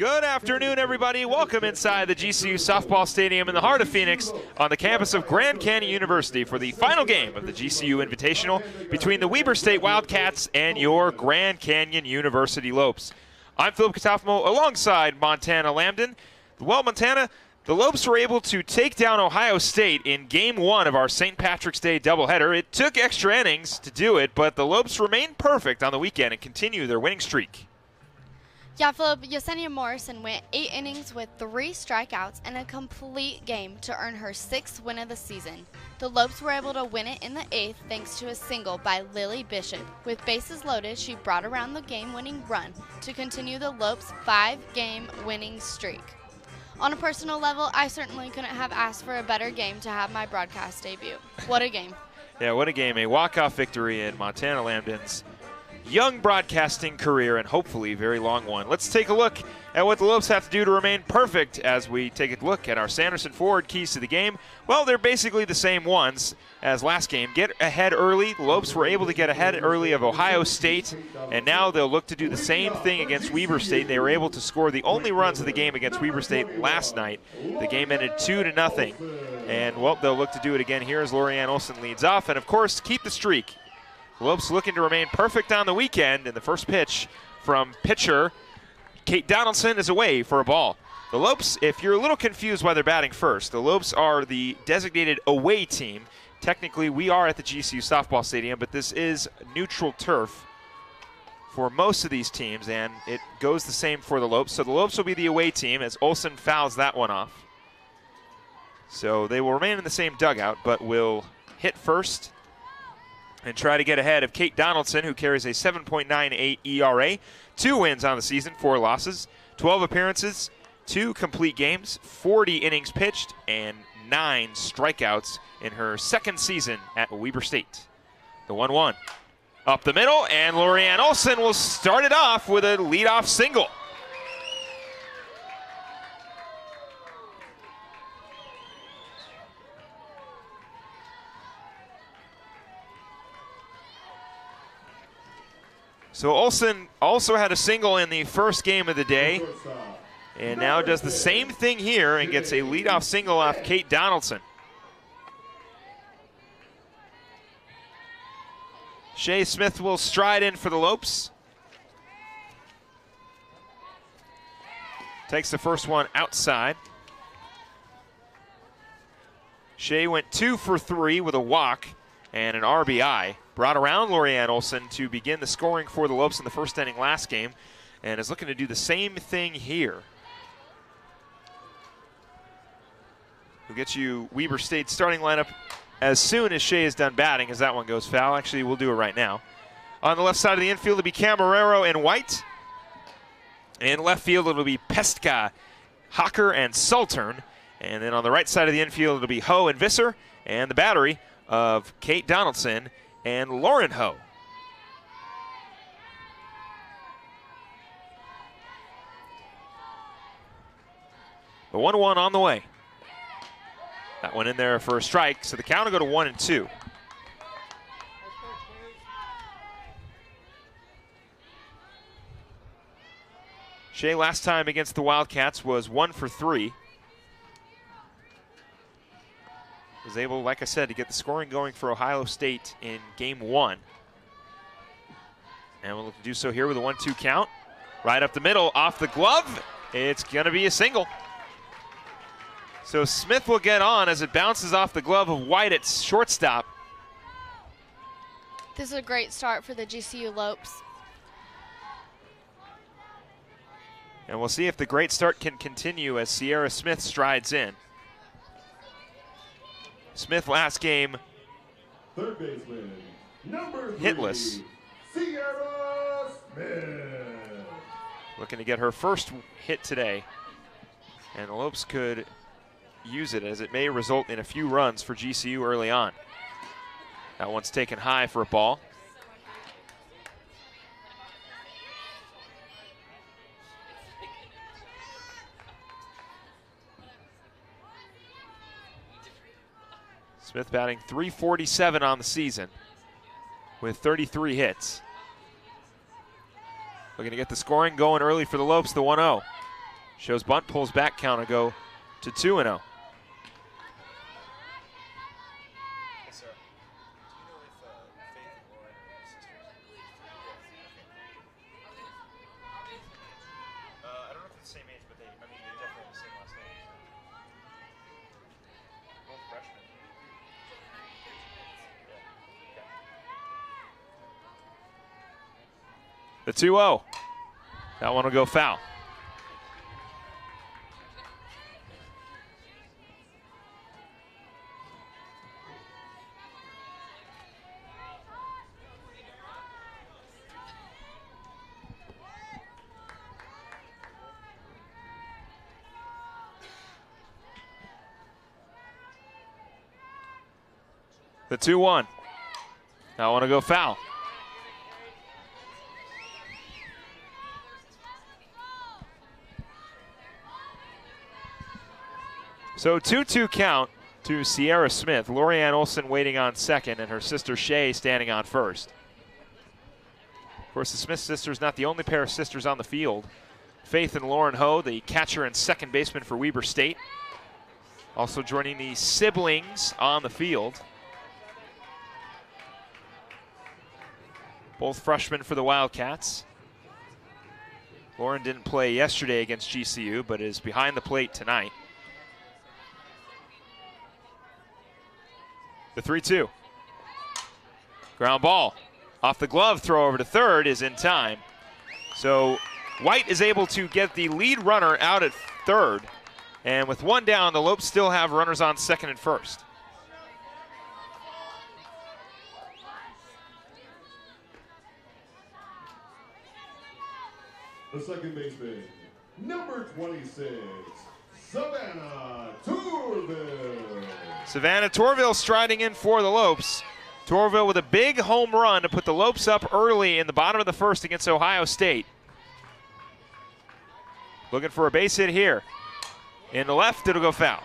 Good afternoon, everybody. Welcome inside the GCU softball stadium in the heart of Phoenix on the campus of Grand Canyon University for the final game of the GCU Invitational between the Weber State Wildcats and your Grand Canyon University Lopes. I'm Philip Catafamo alongside Montana Lambden. Well, Montana, the Lopes were able to take down Ohio State in Game 1 of our St. Patrick's Day doubleheader. It took extra innings to do it, but the Lopes remained perfect on the weekend and continue their winning streak. Yeah, Philip, Yesenia Morrison went 8 innings with 3 strikeouts and a complete game to earn her 6th win of the season. The Lopes were able to win it in the 8th thanks to a single by Lily Bishop. With bases loaded, she brought around the game-winning run to continue the Lopes' 5-game winning streak. On a personal level, I certainly couldn't have asked for a better game to have my broadcast debut. What a game. Yeah, what a game. A walk-off victory in Montana Lambden's young broadcasting career, and hopefully very long one. Let's take a look at what the Lopes have to do to remain perfect as we take a look at our Sanderson Ford keys to the game. Well, they're basically the same ones as last game. Get ahead early. The Lopes were able to get ahead early of Ohio State, and now they'll look to do the same thing against Weber State. They were able to score the only runs of the game against Weber State last night. The game ended 2-0, and well, they'll look to do it again here as Lorianne Olson leads off, and of course, keep the streak. The Lopes looking to remain perfect on the weekend, and the first pitch from pitcher Kate Donaldson is away for a ball. The Lopes, if you're a little confused why they're batting first, the Lopes are the designated away team. Technically, we are at the GCU softball stadium, but this is neutral turf for most of these teams, and it goes the same for the Lopes. So the Lopes will be the away team as Olson fouls that one off. So they will remain in the same dugout, but will hit first and try to get ahead of Kate Donaldson, who carries a 7.98 ERA, 2 wins on the season, 4 losses, 12 appearances, 2 complete games, 40 innings pitched, and 9 strikeouts in her second season at Weber State. The 1-1 up the middle, and Lorianne Olson will start it off with a leadoff single. So Olson also had a single in the first game of the day, and now does the same thing here and gets a leadoff single off Kate Donaldson. Shea Smith will stride in for the Lopes. Takes the first one outside. Shea went 2 for 3 with a walk and an RBI. Brought around Lorianne Olson to begin the scoring for the Lopes in the first inning last game, and is looking to do the same thing here. We'll get you Weber State starting lineup as soon as Shea is done batting, as that one goes foul. Actually, we'll do it right now. On the left side of the infield, it'll be Camarero and White. In left field, it'll be Pestka, Hocker, and Saltern. And then on the right side of the infield, it'll be Ho and Visser, and the battery of Kate Donaldson and Lauren Ho. The 1-1 on the way. That one in there for a strike, so the count will go to 1-2. Shea last time against the Wildcats was 1 for 3. Was able, like I said, to get the scoring going for Ohio State in Game 1. And we'll look to do so here with a 1-2 count. Right up the middle, off the glove. It's going to be a single. So Smith will get on as it bounces off the glove of White at shortstop. This is a great start for the GCU Lopes. And we'll see if the great start can continue as Sierra Smith strides in. Smith last game third baseman, number 3, hitless. Sierra Smith. Looking to get her first hit today. And the Lopes could use it as it may result in a few runs for GCU early on. That one's taken high for a ball. Smith batting .347 on the season with 33 hits. Looking to get the scoring going early for the Lopes, the 1-0. Shows bunt, pulls back, counter go to 2-0. The 2-0. That one will go foul. The 2-1. That one will go foul. So 2-2 count to Sierra Smith. Lorianne Olson waiting on second, and her sister Shay standing on first. Of course, the Smith sisters not the only pair of sisters on the field. Faith and Lauren Ho, the catcher and second baseman for Weber State, also joining the siblings on the field. Both freshmen for the Wildcats. Lauren didn't play yesterday against GCU, but is behind the plate tonight. The 3-2. Ground ball. Off the glove, throw over to third is in time. So White is able to get the lead runner out at third. And with one down, the Lopes still have runners on second and first. The second baseman, number 26, Savannah Tourville. Savannah Tourville striding in for the Lopes. Tourville with a big home run to put the Lopes up early in the bottom of the first against Ohio State. Looking for a base hit here. In the left, it'll go foul.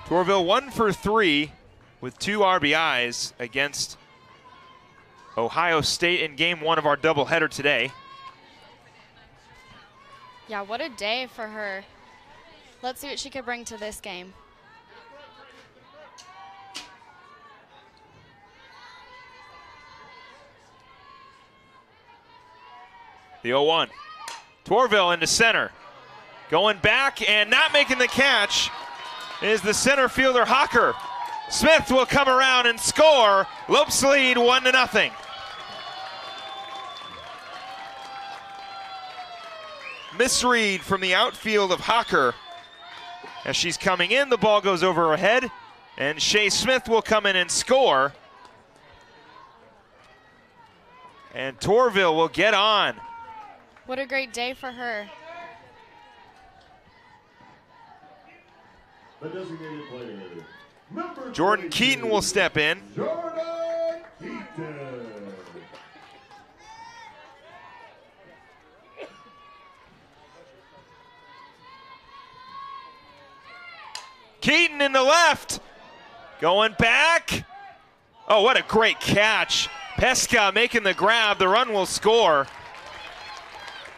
Tourville 1 for 3 with 2 RBIs against Ohio State in game 1 of our doubleheader today. Yeah, what a day for her. Let's see what she could bring to this game. The 0-1. Tourville into center. Going back and not making the catch is the center fielder Hocker. Smith will come around and score. Lopes lead 1-0. Misread from the outfield of Hocker. As she's coming in, the ball goes over her head, and Shay Smith will come in and score. And Tourville will get on. What a great day for her. The designated player, number Jordan 22, Keaton will step in. Jordan Keaton. Keaton in the left. Going back. Oh, what a great catch. Pesca making the grab. The run will score.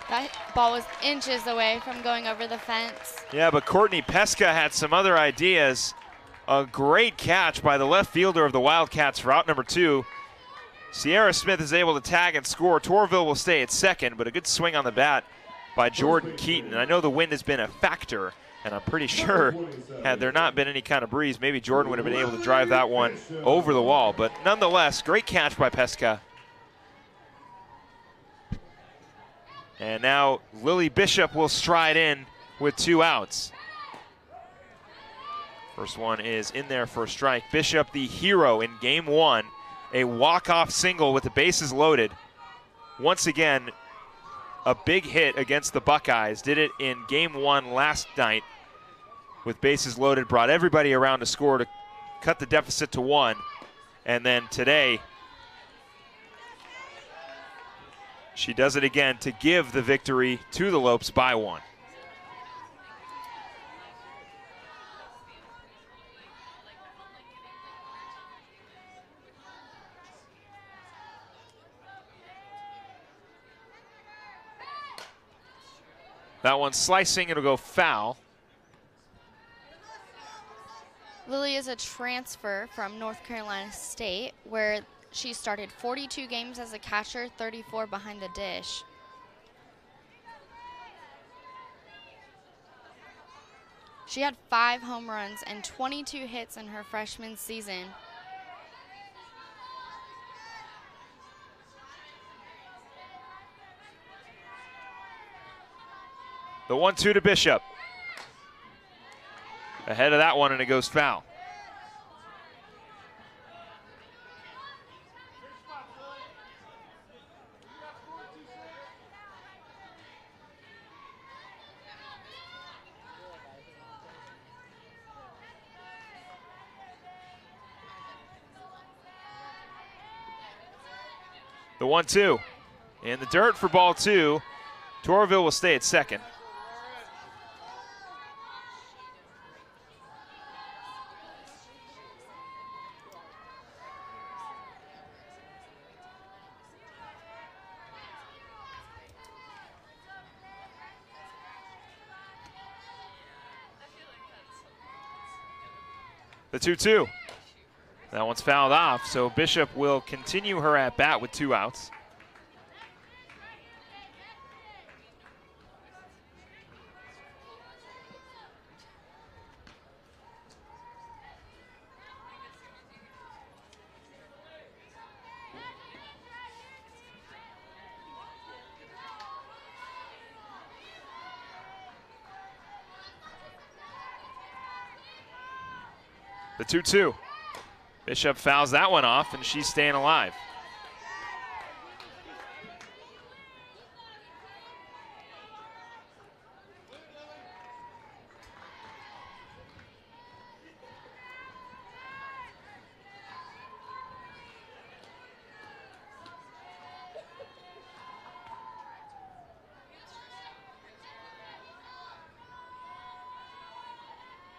That ball was inches away from going over the fence. Yeah, but Courtney Pesca had some other ideas. A great catch by the left fielder of the Wildcats for out number 2. Sierra Smith is able to tag and score. Tourville will stay at second, but a good swing on the bat by Jordan Keaton. And I know the wind has been a factor, and I'm pretty sure had there not been any kind of breeze, maybe Jordan would have been able to drive that one over the wall. But nonetheless, great catch by Pesca. And now Lily Bishop will stride in with 2 outs. First one is in there for a strike. Bishop, the hero in game 1, a walk-off single with the bases loaded. Once again, a big hit against the Buckeyes. Did it in game 1 last night with bases loaded, brought everybody around to score to cut the deficit to 1. And then today, she does it again to give the victory to the Lopes by 1. That one's slicing, it'll go foul. Lily is a transfer from North Carolina State, where she started 42 games as a catcher, 34 behind the dish. She had 5 home runs and 22 hits in her freshman season. The 1-2 to Bishop. Ahead of that one, and it goes foul. The 1-2 in the dirt for ball 2. Torville will stay at second. The 2-2. That one's fouled off, so Bishop will continue her at bat with 2 outs. The 2-2. Bishop fouls that one off, and she's staying alive.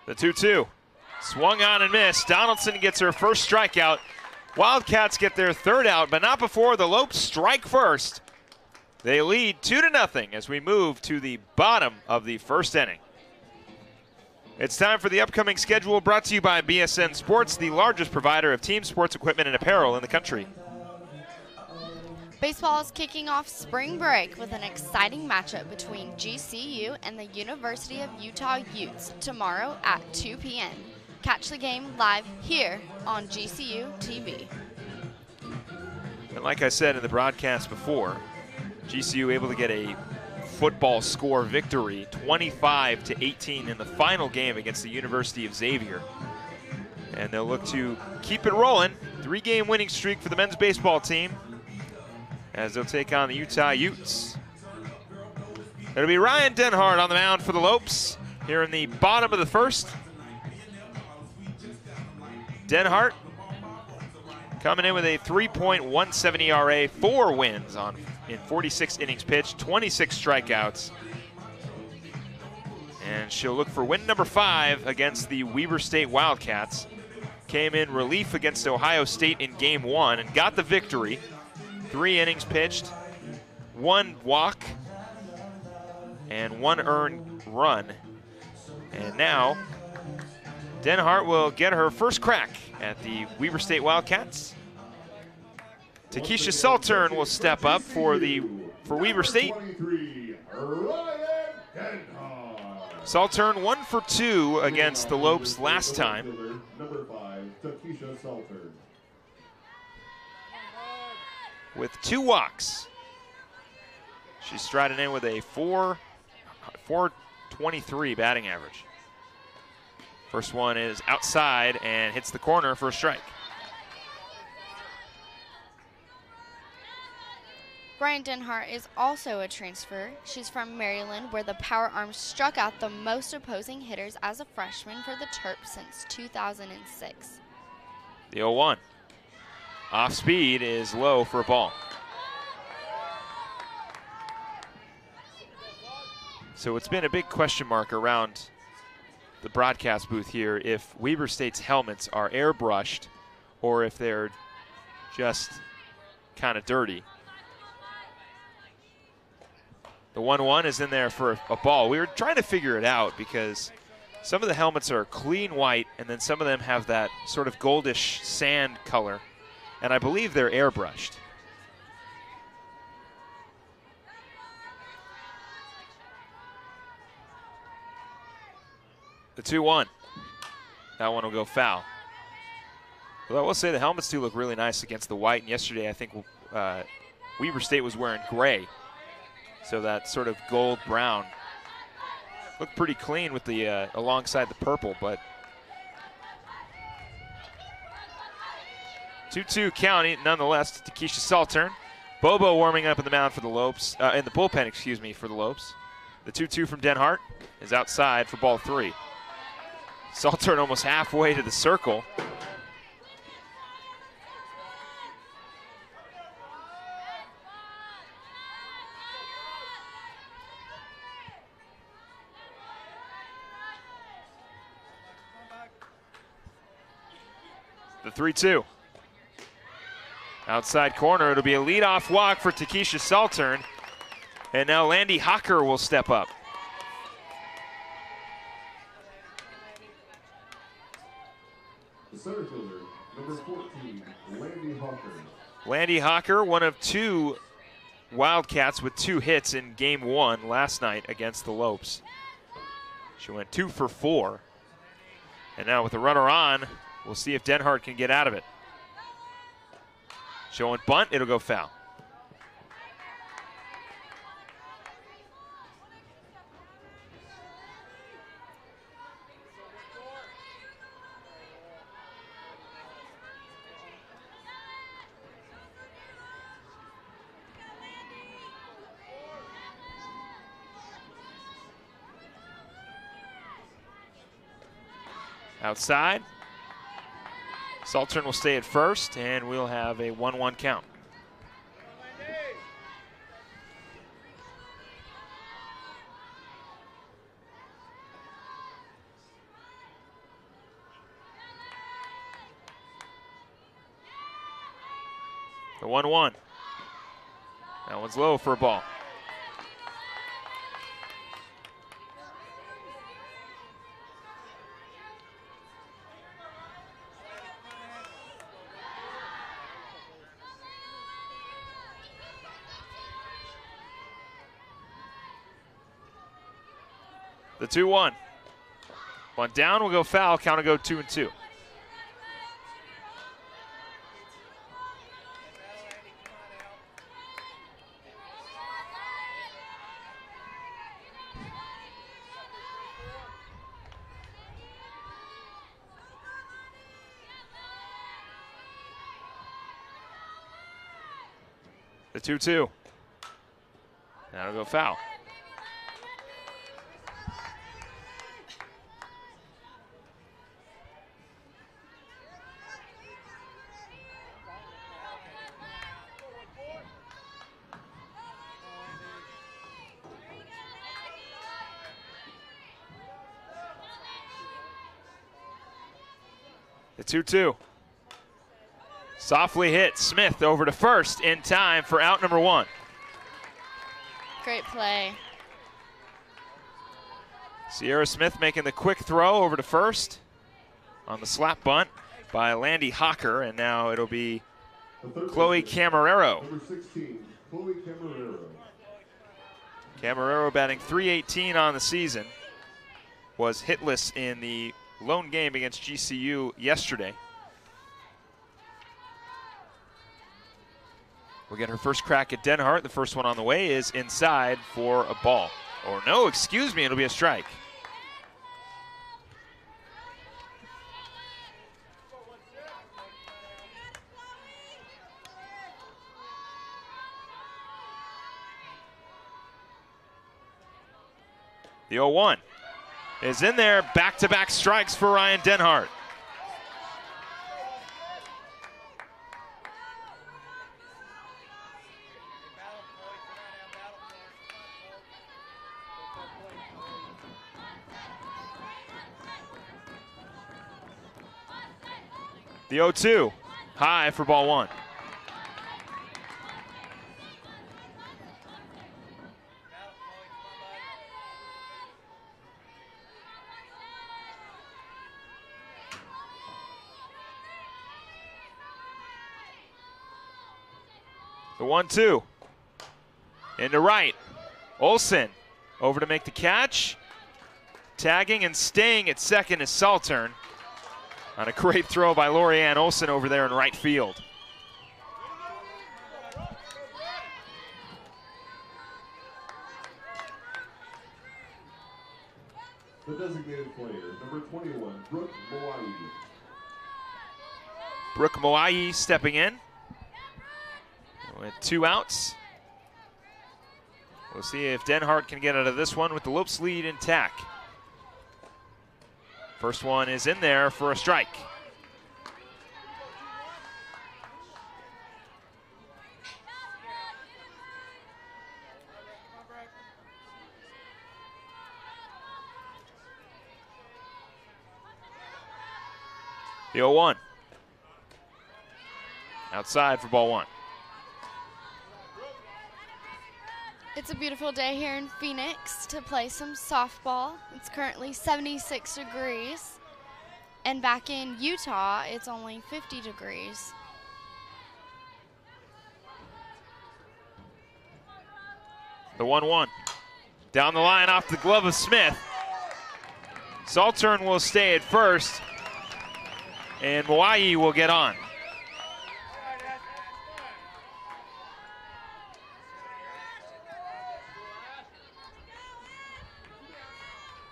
The 2-2. Swung on and missed. Donaldson gets her first strikeout. Wildcats get their 3rd out, but not before the Lopes strike first. They lead 2-0 as we move to the bottom of the 1st inning. It's time for the upcoming schedule, brought to you by BSN Sports, the largest provider of team sports equipment and apparel in the country. Baseball is kicking off spring break with an exciting matchup between GCU and the University of Utah Utes tomorrow at 2 p.m. Catch the game live here on GCU TV. And like I said in the broadcast before, GCU able to get a football score victory, 25-18 in the final game against the University of Xavier. And they'll look to keep it rolling. 3-game winning streak for the men's baseball team as they'll take on the Utah Utes. It'll be Ryan Denhart on the mound for the Lopes here in the bottom of the 1st. Denhart coming in with a 3.17 ERA, 4 wins in 46 innings pitched, 26 strikeouts. And she'll look for win number 5 against the Weber State Wildcats. Came in relief against Ohio State in game 1 and got the victory. 3 innings pitched, 1 walk, and 1 earned run. And now Denhart will get her first crack at the Weber State Wildcats. Takesha Saltern will step up for Weber State. Saltern 1 for 2 against the Lopes last time. Number 5, Takesha Saltern. With 2 walks. She's striding in with a 4.23 batting average. First one is outside and hits the corner for a strike. Ryan Denhart is also a transfer. She's from Maryland, where the Power Arms struck out the most opposing hitters as a freshman for the Terps since 2006. The 0-1. Off speed is low for a ball. So it's been a big question mark around the broadcast booth here if Weber State's helmets are airbrushed or if they're just kind of dirty. The 1-1 is in there for a ball. We were trying to figure it out because some of the helmets are clean white and then some of them have that sort of goldish sand color. And I believe they're airbrushed. The 2-1. That one will go foul. Well, I will say the helmets do look really nice against the white. And yesterday I think Weber State was wearing gray. So that sort of gold brown looked pretty clean with the alongside the purple, but 2-2 count nonetheless to Keisha Saltern. Bobo warming up in the mound for the Lopes, in the bullpen, excuse me, for the Lopes. The 2-2 from Denhart is outside for ball 3. Saltern almost halfway to the circle. The 3-2. Outside corner, it'll be a leadoff walk for Takesha Saltern. And now Landy Hocker will step up. The center fielder, number 14, Landy Hocker. Landy Hocker, one of 2 Wildcats with 2 hits in game 1 last night against the Lopes. She went 2 for 4. And now with the runner on, we'll see if Denhart can get out of it. Showing bunt, it'll go foul. Outside. Saltern will stay at first, and we'll have a 1-1 count. The 1-1. That one's low for a ball. The 2-1. One down will go foul. Count will go 2-2. The 2-2. That'll go foul. The 2-2. Softly hit. Smith over to first in time for out number 1. Great play. Sierra Smith making the quick throw over to first on the slap bunt by Landy Hocker, and now it'll be Chloe Camarero. Number 16, Chloe Camarero. Camarero batting .318 on the season. Was hitless in the lone game against GCU yesterday. We'll get her first crack at Denhart. The first one on the way is inside for a ball. Or no, excuse me, it'll be a strike. The 0-1 is in there. Back-to-back strikes for Ryan Denhart. The 0-2, high for ball 1. The 1-2. Into right. Olsen over to make the catch. Tagging and staying at second is Saltern. On a great throw by Lorianne Olsen over there in right field. The designated player, number 21, Brooke Moai. Brooke Moai stepping in with 2 outs. We'll see if Denhart can get out of this one with the Lopes lead intact. First one is in there for a strike. The 0-1. Outside for ball 1. It's a beautiful day here in Phoenix to play some softball. It's currently 76 degrees. And back in Utah, it's only 50 degrees. The 1-1. Down the line off the glove of Smith. Saltern will stay at first. And Moai will get on.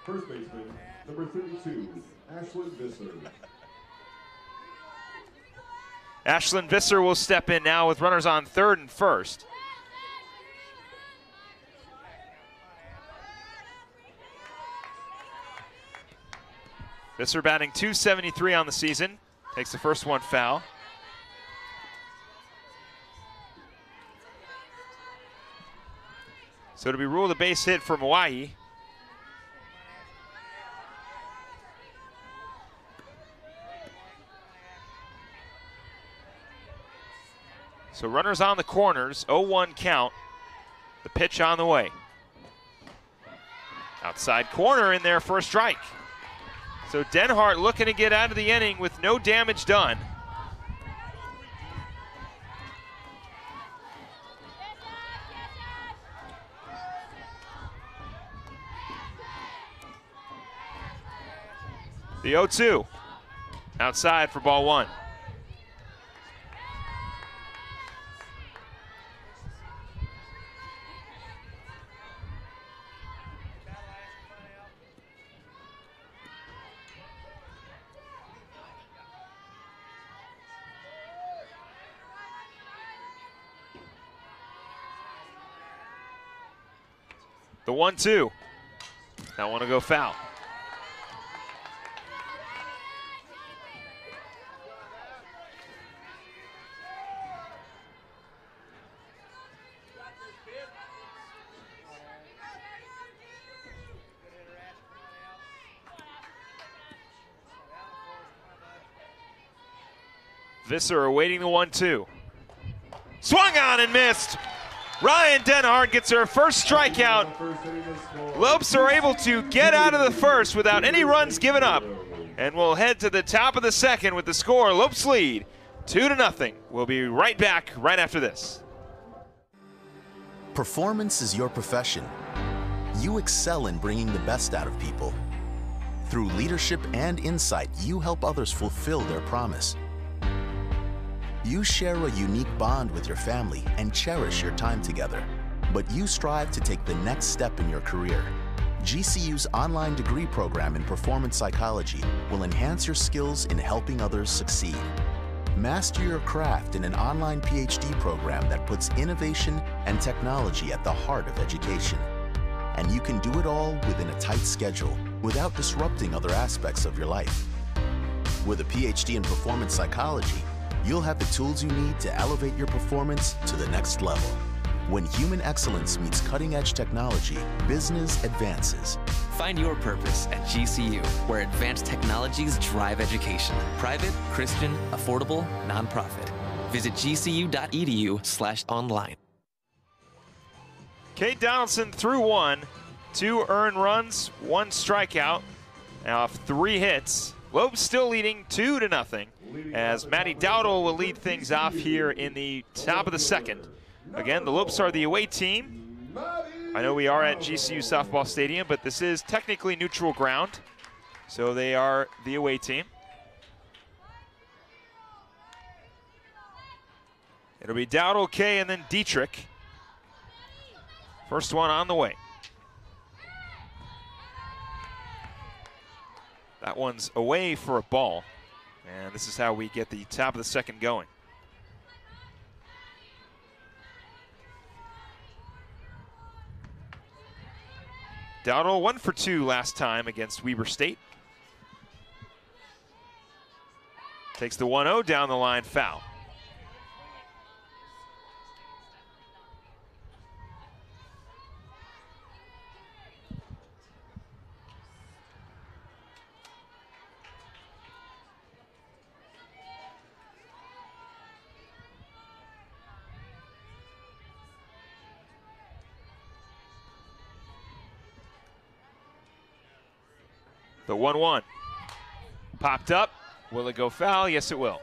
First baseman, number 32, Ashlyn Visser. Ashlyn Visser will step in now with runners on third and first. Visser batting .273 on the season. Takes the first one foul. So it'll be ruled a base hit for Moai. So runners on the corners, 0-1 count. The pitch on the way. Outside corner in there for a strike. So Denhart looking to get out of the inning with no damage done. The 0-2. Outside for ball 1. The 1-2. That one will go foul. Visser awaiting the 1-2. Swung on and missed. Ryan Denhart gets her first strikeout. Lopes are able to get out of the first without any runs given up. And we'll head to the top of the second with the score. Lopes lead 2-0. We'll be right back right after this. Performance is your profession. You excel in bringing the best out of people. Through leadership and insight, you help others fulfill their promise. You share a unique bond with your family and cherish your time together. But you strive to take the next step in your career. GCU's online degree program in performance psychology will enhance your skills in helping others succeed. Master your craft in an online PhD program that puts innovation and technology at the heart of education. And you can do it all within a tight schedule without disrupting other aspects of your life. With a PhD in performance psychology, you'll have the tools you need to elevate your performance to the next level. When human excellence meets cutting-edge technology, business advances. Find your purpose at GCU, where advanced technologies drive education. Private, Christian, affordable, nonprofit. Visit gcu.edu/online. Kate Donaldson threw 1, 2 earned runs, 1 strikeout off 3 hits. Lopes still leading 2-0 as Maddie Dowdle will lead things off here in the top of the second. Again, the Lopes are the away team. I know we are at GCU Softball Stadium, but this is technically neutral ground, so they are the away team. It'll be Dowdle, Kay, and then Dietrich. First one on the way. That one's away for a ball. And this is how we get the top of the second going. Dowdle 1 for 2 last time against Weber State. Takes the 1-0 down the line, foul. The 1-1. Popped up. Will it go foul? Yes, it will.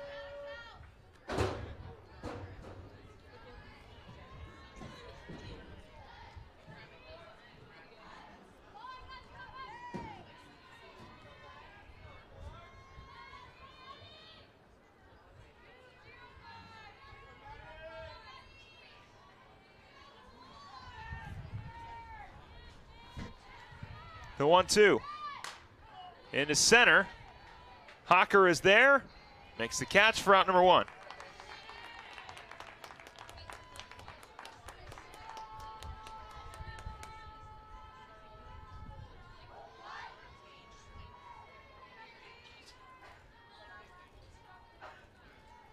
The 1-2. Into center. Hocker is there. Makes the catch for out number 1.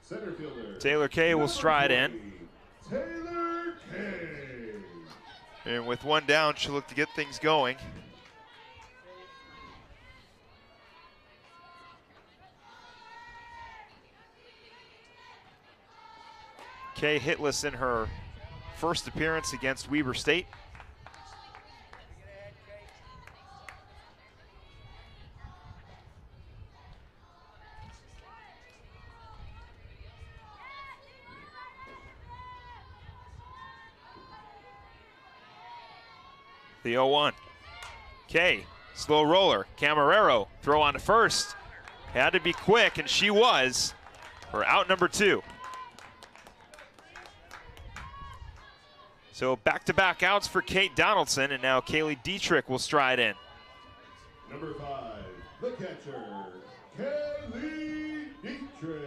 Center fielder Taylor Kay will stride in. Taylor Kay. And with one down, she'll look to get things going. Kay hitless in her first appearance against Weber State. The 0-1. Kay, slow roller. Camarero, throw on to first. Had to be quick, and she was, for out number 2. So back-to-back outs for Kate Donaldson, and now Kaylee Dietrich will stride in. Number 5, the catcher, Kaylee Dietrich.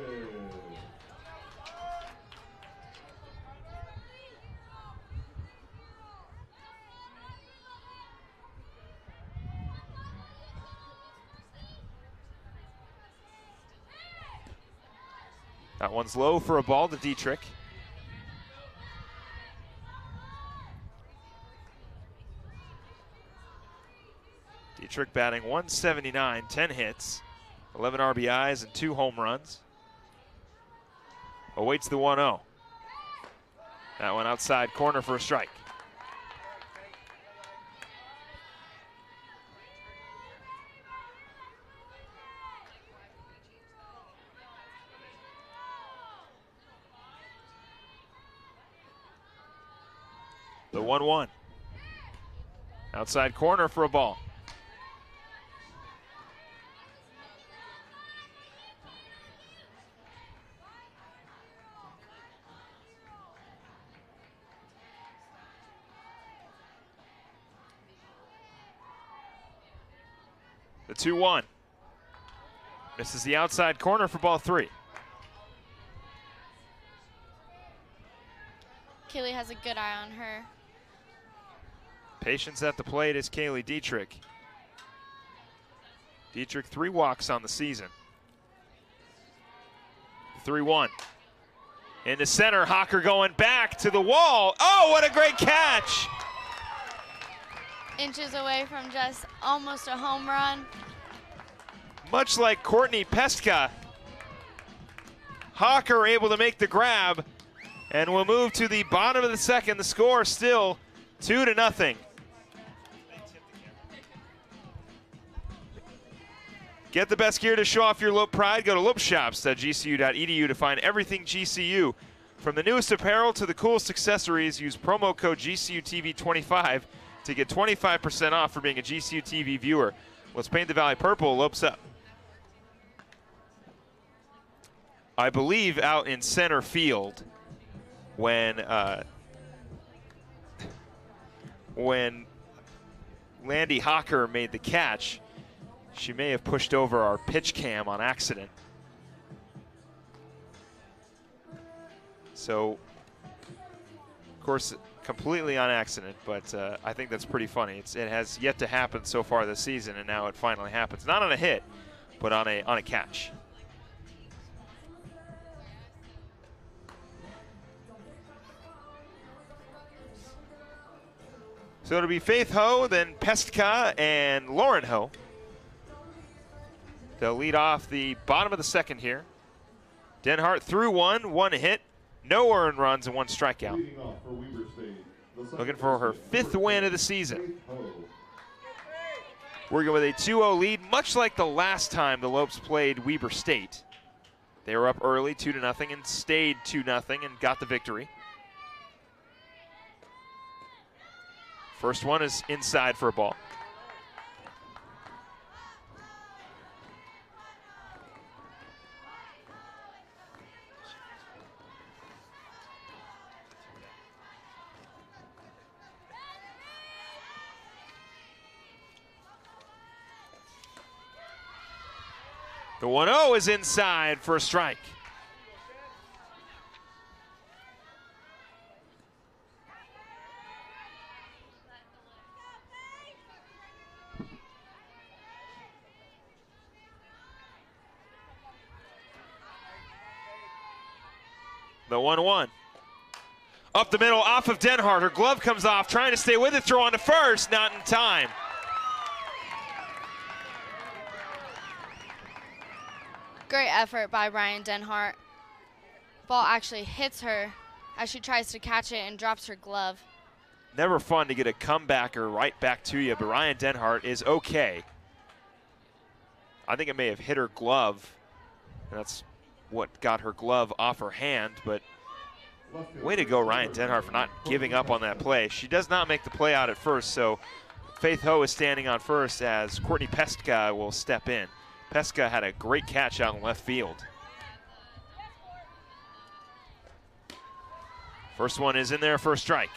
That one's low for a ball to Dietrich. Dietrich batting .179, 10 hits, 11 RBIs, and 2 home runs. Awaits the 1-0. That one outside corner for a strike. The 1-1. Outside corner for a ball. The 2-1. Misses the outside corner for ball 3. Kaylee has a good eye on her. Patience at the plate is Kaylee Dietrich. Dietrich 3 walks on the season. 3-1. Into center, Hocker going back to the wall. Oh, what a great catch! Inches away from just almost a home run. Much like Courtney Pestka, Hocker able to make the grab, and we'll move to the bottom of the second. The score still 2-0. Get the best gear to show off your Lope pride. Go to lopeshops.gcu.edu to find everything GCU. From the newest apparel to the coolest accessories, use promo code GCUTV25 to get 25% off for being a GCU TV viewer. Let's paint the Valley purple. Lopes up. I believe out in center field when Landy Hawker made the catch, she may have pushed over our pitch cam on accident. So, of course, completely on accident, but I think that's pretty funny. It has yet to happen so far this season, and now it finally happens. Not on a hit, but on a catch. So it'll be Faith Ho, then Pestka, and Lauren Ho. They'll lead off the bottom of the second here. Denhart threw one hit, no earned runs, and 1 strikeout. Looking for her 5th win of the season. Working with a 2-0 lead, much like the last time the Lopes played Weber State. They were up early, 2-0, and stayed 2-0 and got the victory. First one is inside for a ball. The 1-0 is inside for a strike. The 1-1. Up the middle, off of Denhart. Her glove comes off, trying to stay with it. Throw on to first, not in time. Great effort by Ryan Denhart. Ball actually hits her as she tries to catch it and drops her glove. Never fun to get a comebacker right back to you, but Ryan Denhart is okay. I think it may have hit her glove. That's what got her glove off her hand, but way to go, Ryan Denhart, for not giving up on that play. She does not make the play out at first, so Faith Ho is standing on first as Courtney Pestka will step in. Pestka had a great catch out in left field. First one is in there for a strike.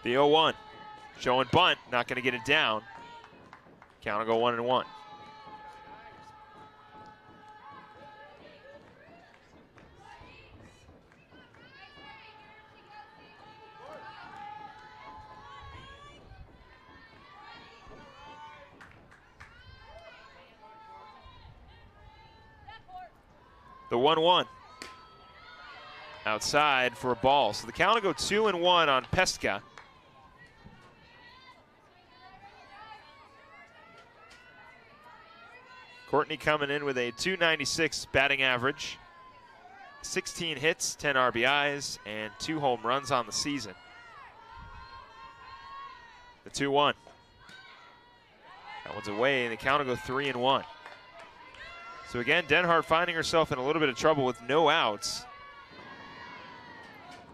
The 0-1, showing bunt, not going to get it down. Count will go 1-1. The 1-1. Outside for a ball. So the count will go 2-1 on Pestka. Courtney coming in with a .296 batting average, 16 hits, 10 RBIs, and 2 home runs on the season. The 2-1. That one's away, and the count will go 3-1. So again, Denhart finding herself in a little bit of trouble with no outs.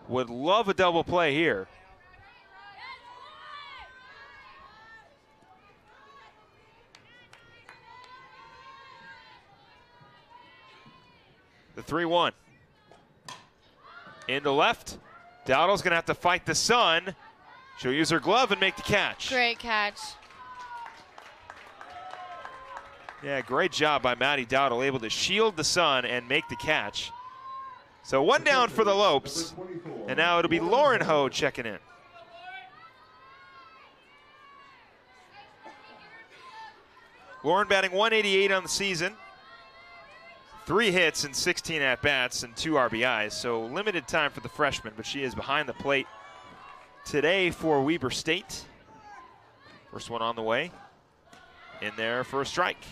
Would love a double play here. The 3-1. Into left. Dowdle's going to have to fight the sun. She'll use her glove and make the catch. Great catch. Yeah, great job by Maddie Dowdle, able to shield the sun and make the catch. So 1 down for the Lopes. And now it'll be Lauren Ho checking in. Lauren batting .188 on the season. 3 hits and 16 at-bats and 2 RBIs, so limited time for the freshman, but she is behind the plate today for Weber State. First one on the way. In there for a strike.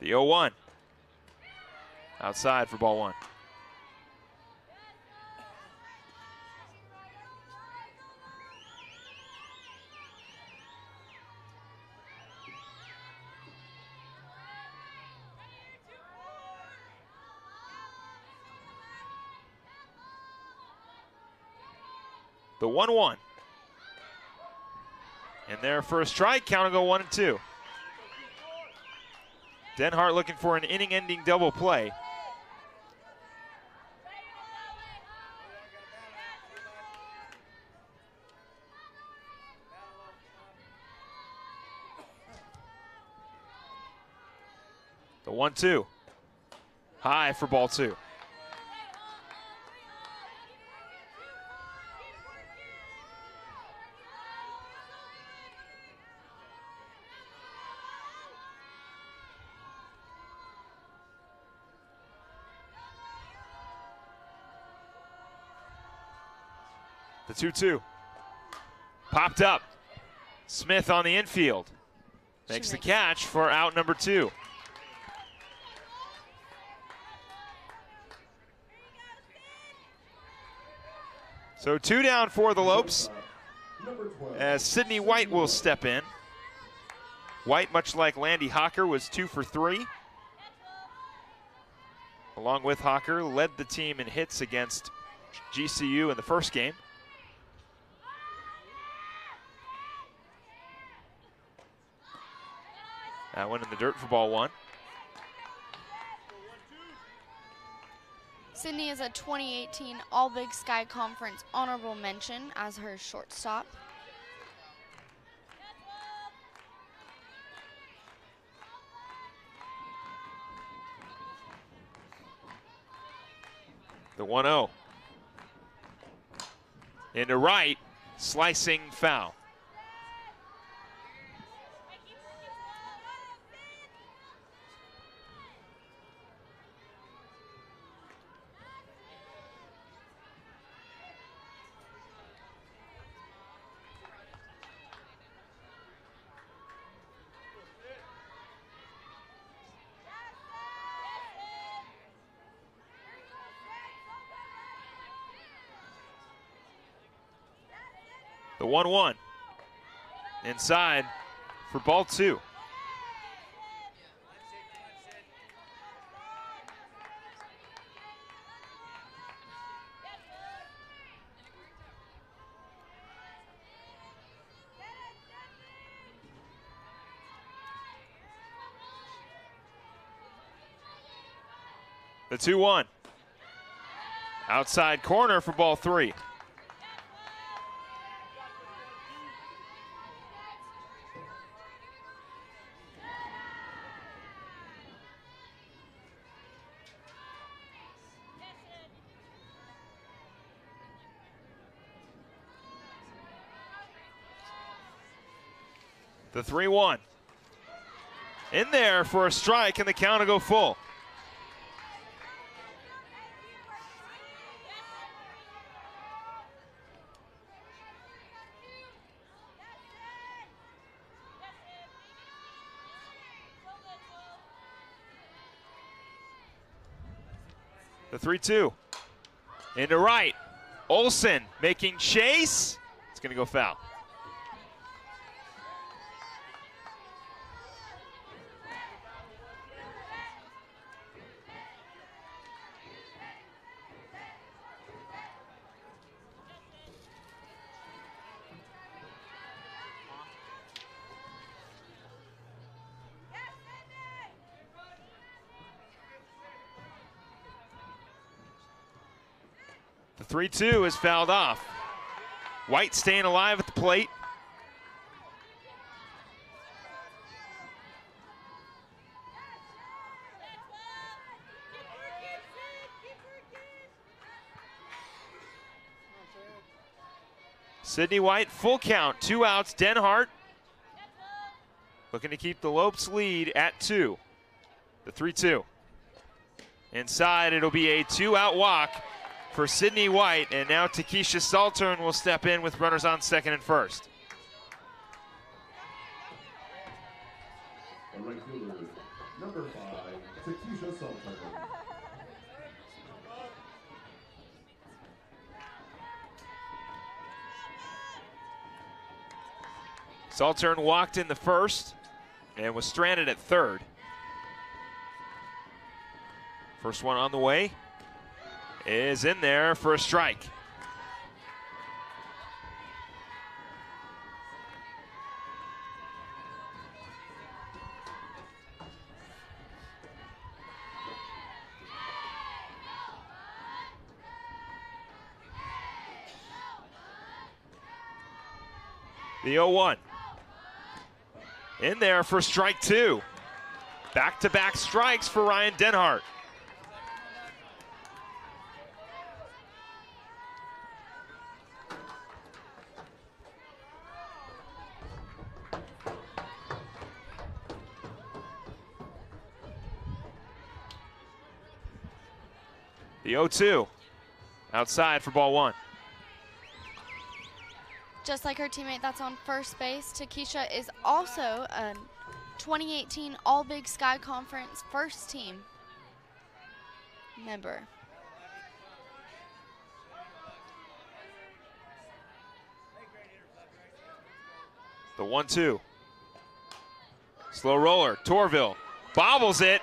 The 0-1. Outside for ball 1. The 1-1. And there for a strike, count will go 1-2. Denhart looking for an inning-ending double play. The 1-2. High for ball 2. The 2-2. Popped up. Smith on the infield. Makes the catch for out number 2. So 2 down for the Lopes as Sydney White will step in. White, much like Landy Hocker, was 2 for 3. Along with Hocker, led the team in hits against GCU in the first game. That one in the dirt for ball 1. Sydney is a 2018 All-Big Sky Conference honorable mention as her shortstop. The 1-0. Into right, slicing foul. The 1-1. Inside for ball 2. The 2-1. Outside corner for ball 3. The 3-1. In there for a strike, and the count will go full. The 3-2. Into right. Olsen making chase. It's going to go foul. The 3-2 is fouled off. White staying alive at the plate. Sydney White, full count, 2 outs. Denhart looking to keep the Lopes lead at 2. The 3-2. Inside, it'll be a 2-out walk for Sydney White, and now Takesha Saltern will step in with runners on second and first. And right fielder, number 5. Saltern walked in the first and was stranded at third. First one on the way is in there for a strike. The 0-1. In there for strike two. Back-to-back strikes for Ryan Denhart. The 0-2. Outside for ball one. Just like her teammate that's on first base, Takesha is also a 2018 All-Big Sky Conference first team member. The 1-2. Slow roller, Torville bobbles it.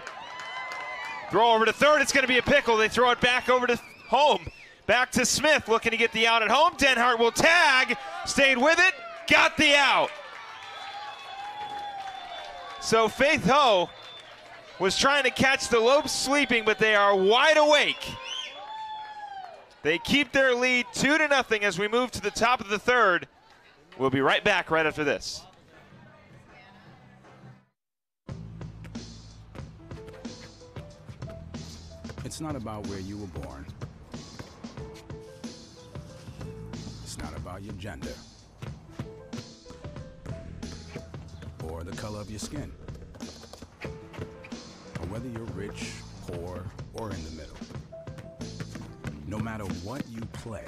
Throw over to third, it's going to be a pickle. They throw it back over to home. Back to Smith, looking to get the out at home. Denhart will tag, stayed with it, got the out. So Faith Ho was trying to catch the Lopes sleeping, but they are wide awake. They keep their lead 2-0 as we move to the top of the third. We'll be right back right after this. It's not about where you were born. It's not about your gender or the color of your skin, or whether you're rich, poor, or in the middle. No matter what you play,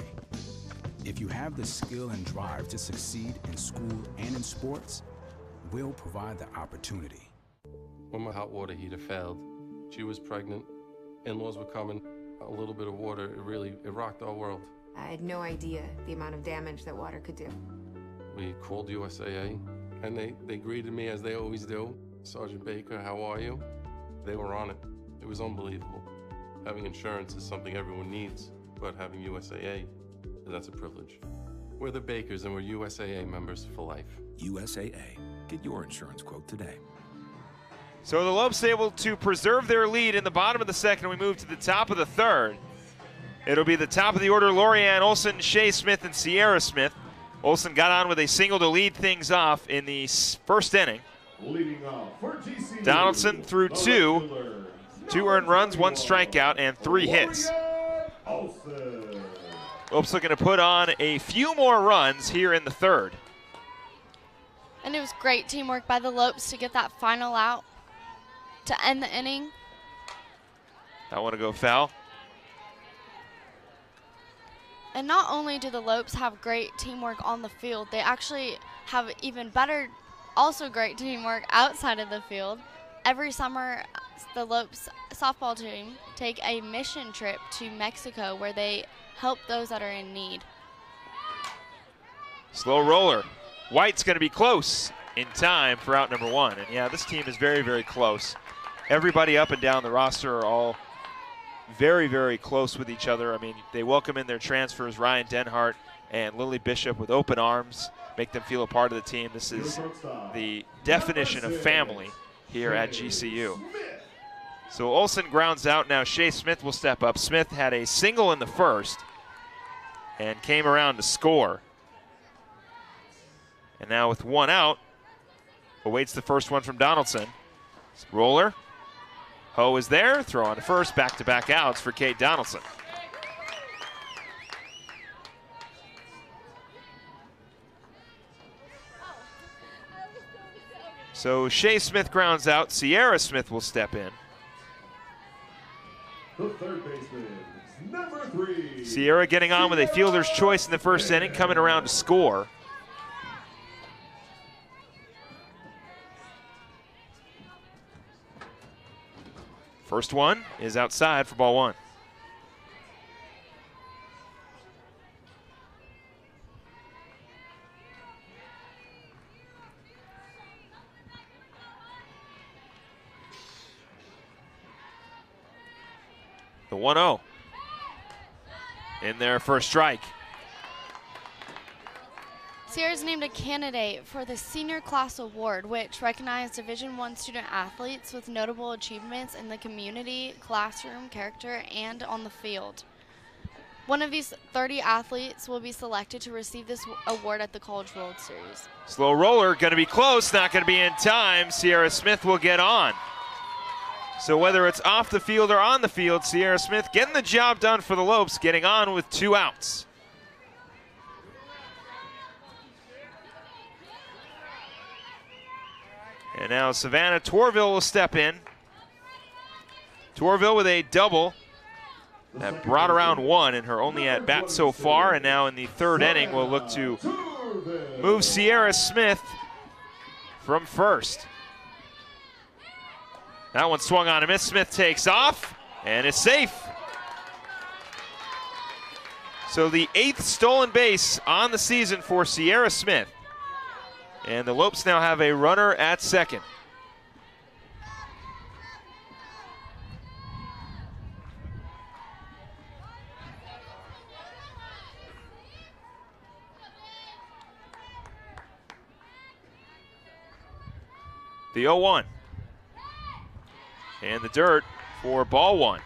if you have the skill and drive to succeed in school and in sports, we'll provide the opportunity. When my hot water heater failed, she was pregnant, in-laws were coming, a little bit of water, it rocked our world. I had no idea the amount of damage that water could do. We called USAA, and they greeted me as they always do. Sergeant Baker, how are you? They were on it. It was unbelievable. Having insurance is something everyone needs, but having USAA, that's a privilege. We're the Bakers, and we're USAA members for life. USAA. Get your insurance quote today. So the Lopes able to preserve their lead in the bottom of the second. We move to the top of the third. It'll be the top of the order: Lorianne Olson, Shea Smith, and Sierra Smith. Olson got on with a single to lead things off in the first inning. Leading off for GCU, Donaldson threw two earned runs, 1 strikeout, and 3 hits. Lopes looking to put on a few more runs here in the third. And it was great teamwork by the Lopes to get that final out to end the inning. I want to go foul. And not only do the Lopes have great teamwork on the field, they actually have even better, also great teamwork outside of the field. Every summer, the Lopes softball team take a mission trip to Mexico where they help those that are in need. Slow roller. White's going to be close in time for out number 1. And yeah, this team is very, very close. Everybody up and down the roster are all very, very close with each other. I mean, they welcome in their transfers, Ryan Denhart and Lily Bishop, with open arms, make them feel a part of the team. This is the definition of family here at GCU. So Olson grounds out. Now Shea Smith will step up. Smith had a single in the first and came around to score. And now with 1 out, awaits the first one from Donaldson. Roller. Ho is there, throw on to first, back-to-back outs for Kate Donaldson. So Shea Smith grounds out, Sierra Smith will step in. The third baseman, number 3. Sierra getting on with a fielder's choice in the first inning, coming around to score. First one is outside for ball 1. The 1-0 in there for a strike. Sierra's named a candidate for the Senior Class Award, which recognizes Division I student athletes with notable achievements in the community, classroom, character, and on the field. One of these 30 athletes will be selected to receive this award at the College World Series. Slow roller, going to be close, not going to be in time. Sierra Smith will get on. So whether it's off the field or on the field, Sierra Smith getting the job done for the Lopes, getting on with 2 outs. And now Savannah Torville will step in. Torville with a double that brought around 1 in her only at bat so far, and now in the 3rd inning will look to move Sierra Smith from first. That one swung on a miss. Smith takes off, and it's safe. So the 8th stolen base on the season for Sierra Smith. And the Lopes now have a runner at second. The 0-1. And the dirt for ball 1.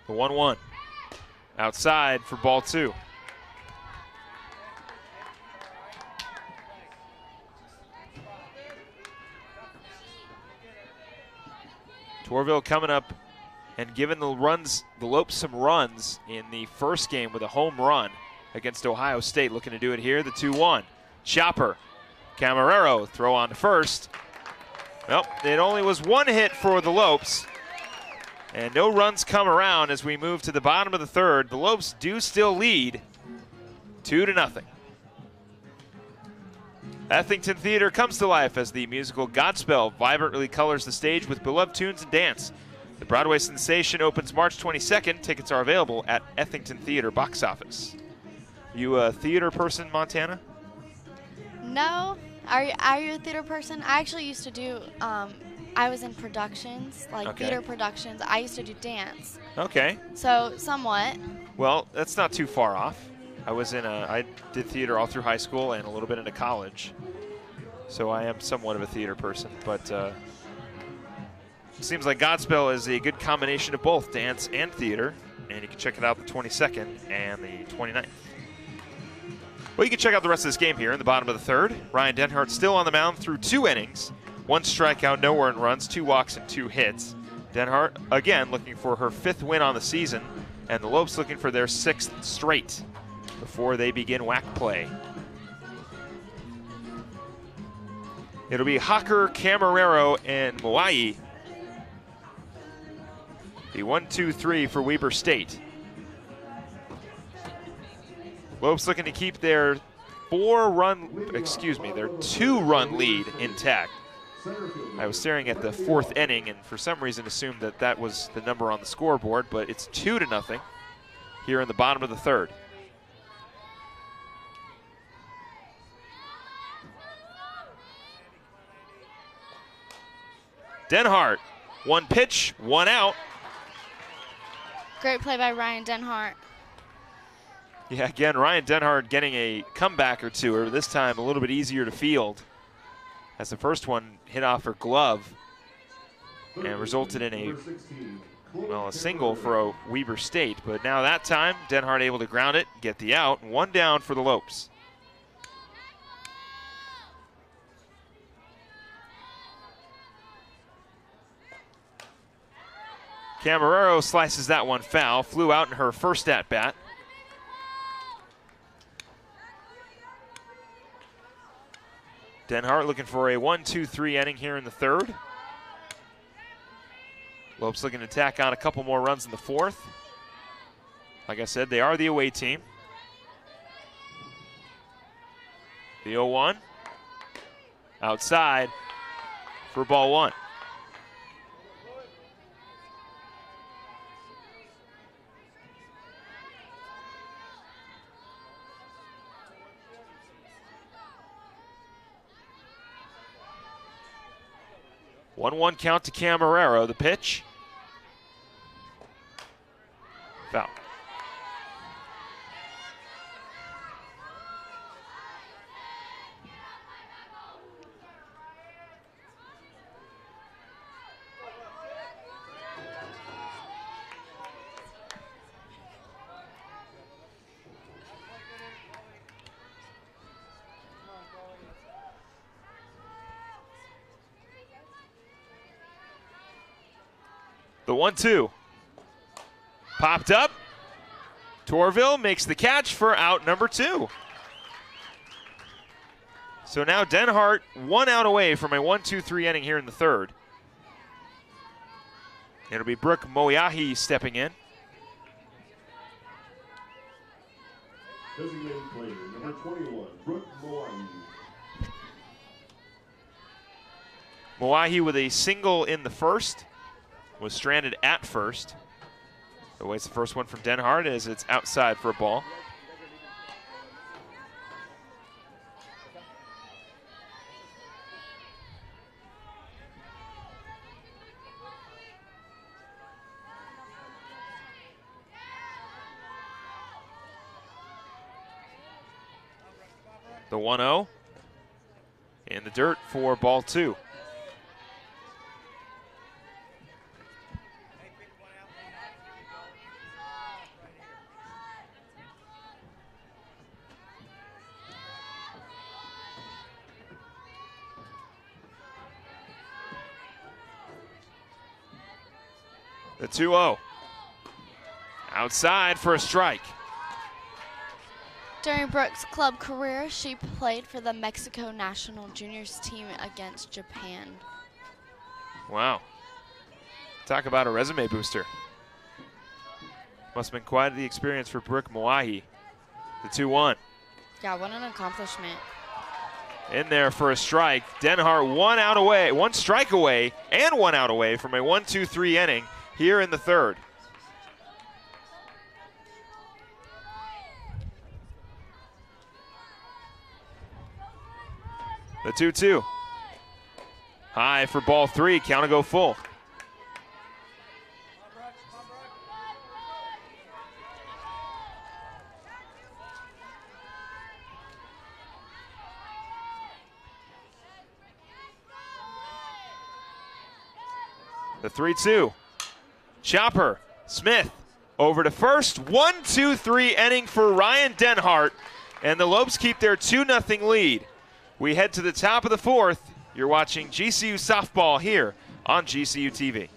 The 1-1. Outside for ball 2. Torville coming up and giving the Lopes some runs in the first game with a home run against Ohio State. Looking to do it here, the 2-1. Chopper, Camarero, throw on to first. Well, it only was 1 hit for the Lopes. And no runs come around as we move to the bottom of the 3rd. The Lopes do still lead 2-0. Ethington Theater comes to life as the musical Godspell vibrantly colors the stage with beloved tunes and dance. The Broadway sensation opens March 22nd. Tickets are available at Ethington Theater box office. You a theater person, Montana? No. Are you a theater person? I actually used to do, I was in productions, like theater productions. I used to do dance. Okay. So, somewhat. Well, that's not too far off. I did theater all through high school and a little bit into college. So I am somewhat of a theater person, but it seems like Godspell is a good combination of both dance and theater, and you can check it out the 22nd and the 29th. Well, you can check out the rest of this game here in the bottom of the 3rd. Ryan Denhart still on the mound through 2 innings. 1 strikeout, no earned runs, 2 walks, and 2 hits. Denhart, again, looking for her 5th win on the season, and the Lopes looking for their 6th straight before they begin WAC play. It'll be Hocker, Camarero, and Moai. The 1-2-3 for Weber State. Lopes looking to keep their 2-run lead intact. I was staring at the 4th inning and for some reason assumed that that was the number on the scoreboard, but it's 2-0 here in the bottom of the 3rd. Denhart, 1 pitch, 1 out. Great play by Ryan Denhart. Yeah, again, Ryan Denhart getting a comeback or two, or this time a little bit easier to field, as the first one hit off her glove and resulted in a single for a Weber State. But now that time, Denhart able to ground it, get the out, 1 down for the Lopes. Camarero slices that one foul, flew out in her first at-bat. Denhart looking for a 1-2-3 inning here in the 3rd. Lopes looking to tack on a couple more runs in the 4th. Like I said, they are the away team. The 0-1. Outside for ball 1. 1-1 count to Camarero. The pitch. Foul. The 1-2. Popped up. Torville makes the catch for out number 2. So now Denhart 1 out away from a 1-2-3 inning here in the third. It'll be Brooke Moyahi stepping in. Designated player, number 21, Brooke Moyahi. Moyahi with a single in the first. Was stranded at first. Awaits the first one from Denhart as it's outside for a ball. The 1-0 in the dirt for ball 2. The 2-0. Outside for a strike. During Brooks' club career, she played for the Mexico national juniors team against Japan. Wow. Talk about a resume booster. Must have been quite the experience for Brooke Moyahi. The 2-1. Yeah, what an accomplishment. In there for a strike. Denhart 1 out away, 1 strike away, and 1 out away from a 1-2-3 inning here in the third. The 2-2. High for ball 3. Count to go full. The 3-2. Chopper. Smith over to first. 1-2-3 inning for Ryan Denhart. And the Lopes keep their 2-0 lead. We head to the top of the fourth. You're watching GCU softball here on GCU TV.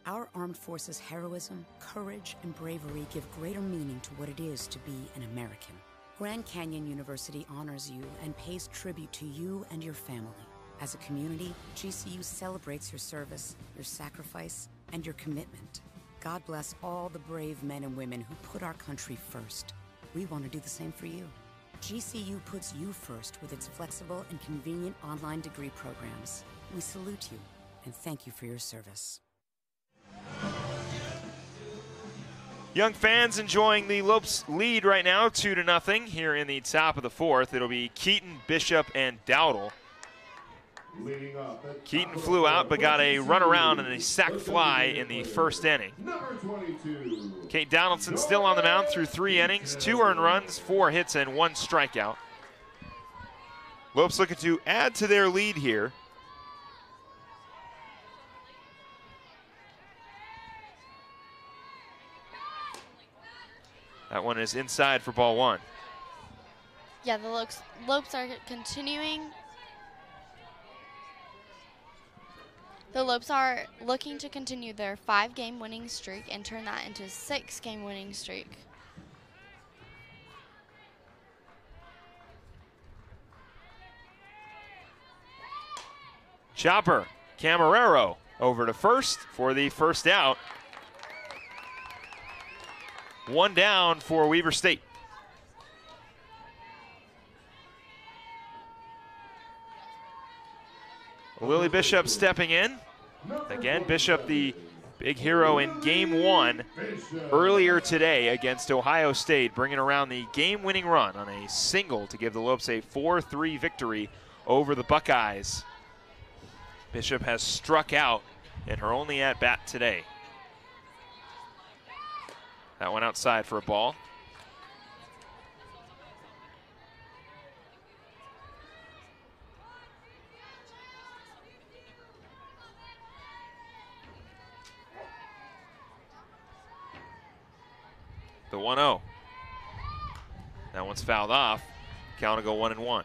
Our armed forces' heroism, courage, and bravery give greater meaning to what it is to be an American. Grand Canyon University honors you and pays tribute to you and your family. As a community, GCU celebrates your service, your sacrifice, and your commitment. God bless all the brave men and women who put our country first. We want to do the same for you. GCU puts you first with its flexible and convenient online degree programs. We salute you and thank you for your service. Young fans enjoying the Lopes lead right now, 2-0 here in the top of the fourth. It'll be Keaton, Bishop, and Dowdle. Keaton flew out but got a run around and a sac fly in the first inning. Kate Donaldson still on the mound through 3 innings, 2 earned runs, 4 hits, and 1 strikeout. Lopes looking to add to their lead here. That one is inside for ball 1. Yeah, the Lopes are continuing. The Lopes are looking to continue their 5-game winning streak and turn that into a 6-game winning streak. Chopper Camarero over to first for the first out. One down for Weber State. Lily Bishop stepping in. Again, Bishop, the big hero in game one earlier today against Ohio State, bringing around the game-winning run on a single to give the Lopes a 4-3 victory over the Buckeyes. Bishop has struck out in her only at-bat today. That one outside for a ball. The 1-0. That one's fouled off. Count will go 1-1.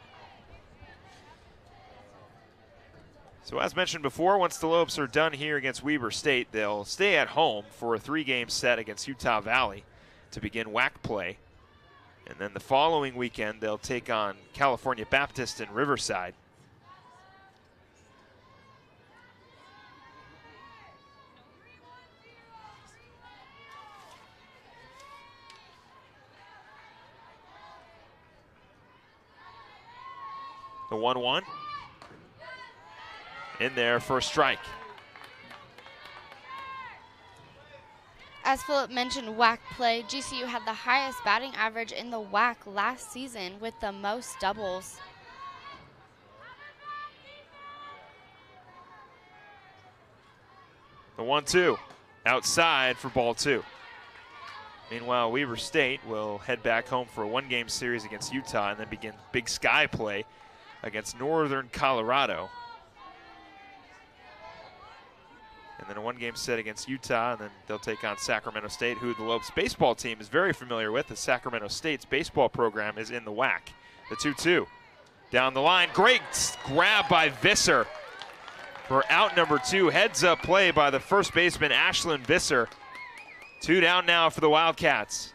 So as mentioned before, once the Lopes are done here against Weber State, they'll stay at home for a 3-game set against Utah Valley to begin WAC play. And then the following weekend, they'll take on California Baptist in Riverside. The 1-1. In there for a strike. As Philip mentioned, WAC play, GCU had the highest batting average in the WAC last season with the most doubles. The 1-2. Outside for ball 2. Meanwhile, Weber State will head back home for a 1-game series against Utah and then begin Big Sky play against Northern Colorado. And then a 1-game set against Utah, and then they'll take on Sacramento State, who the Lopes baseball team is very familiar with. The Sacramento State's baseball program is in the WAC. The 2-2. Down the line, great grab by Visser for out number 2. Heads up play by the first baseman, Ashlyn Visser. 2 down now for the Wildcats.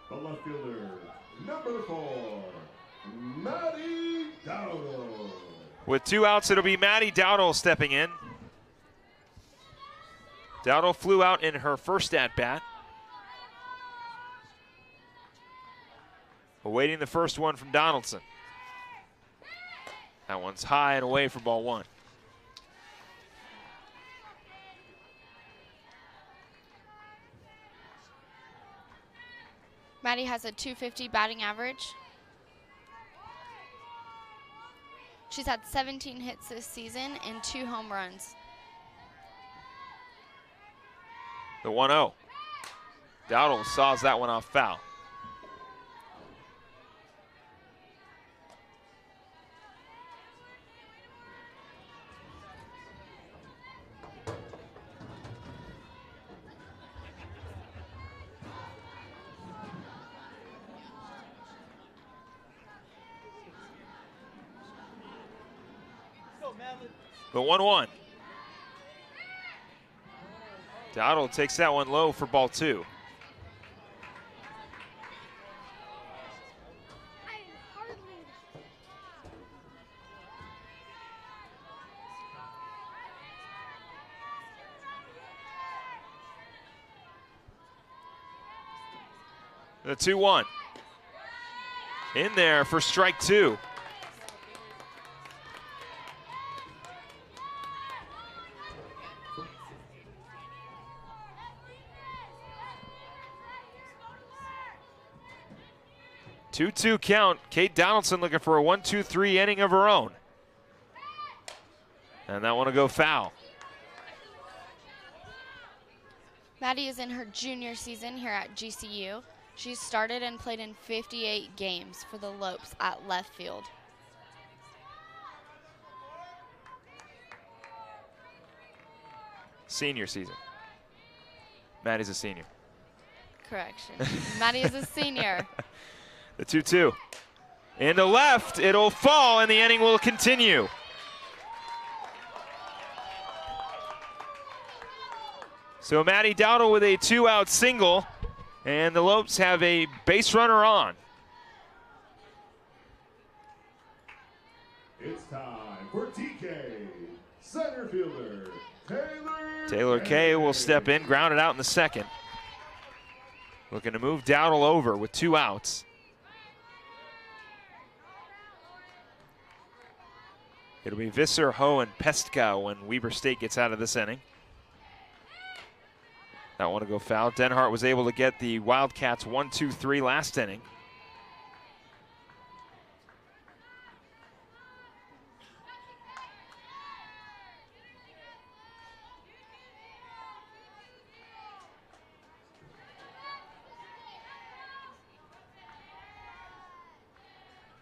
The left fielder, number 4, Maddie Dowdle. With 2 outs, it'll be Maddie Dowdle stepping in. Dowdle flew out in her first at-bat. Awaiting the first one from Donaldson. That one's high and away for ball 1. Maddie has a .250 batting average. She's had 17 hits this season and 2 home runs. The 1-0. Dowdle saws that one off foul. The 1-1. Dowdle takes that one low for ball 2. The 2-1. In there for strike 2. Two-two count. Kate Donaldson looking for a 1-2-3 inning of her own. And that one will go foul. Maddie is in her junior season here at GCU. She's started and played in 58 games for the Lopes at left field. Senior season. Maddie's a senior. Correction. Maddie is a senior. The 2-2. Into left, it'll fall, and the inning will continue. So Maddie Dowdle with a 2-out single, And the Lopes have a base runner on. It's time for TK. Center fielder, Taylor Kay will step in, grounded out in the second. Looking to move Dowdle over with 2 outs. It'll be Visser, Ho, and Pestka when Weber State gets out of this inning. That one to go foul. Denhart was able to get the Wildcats 1-2-3 last inning.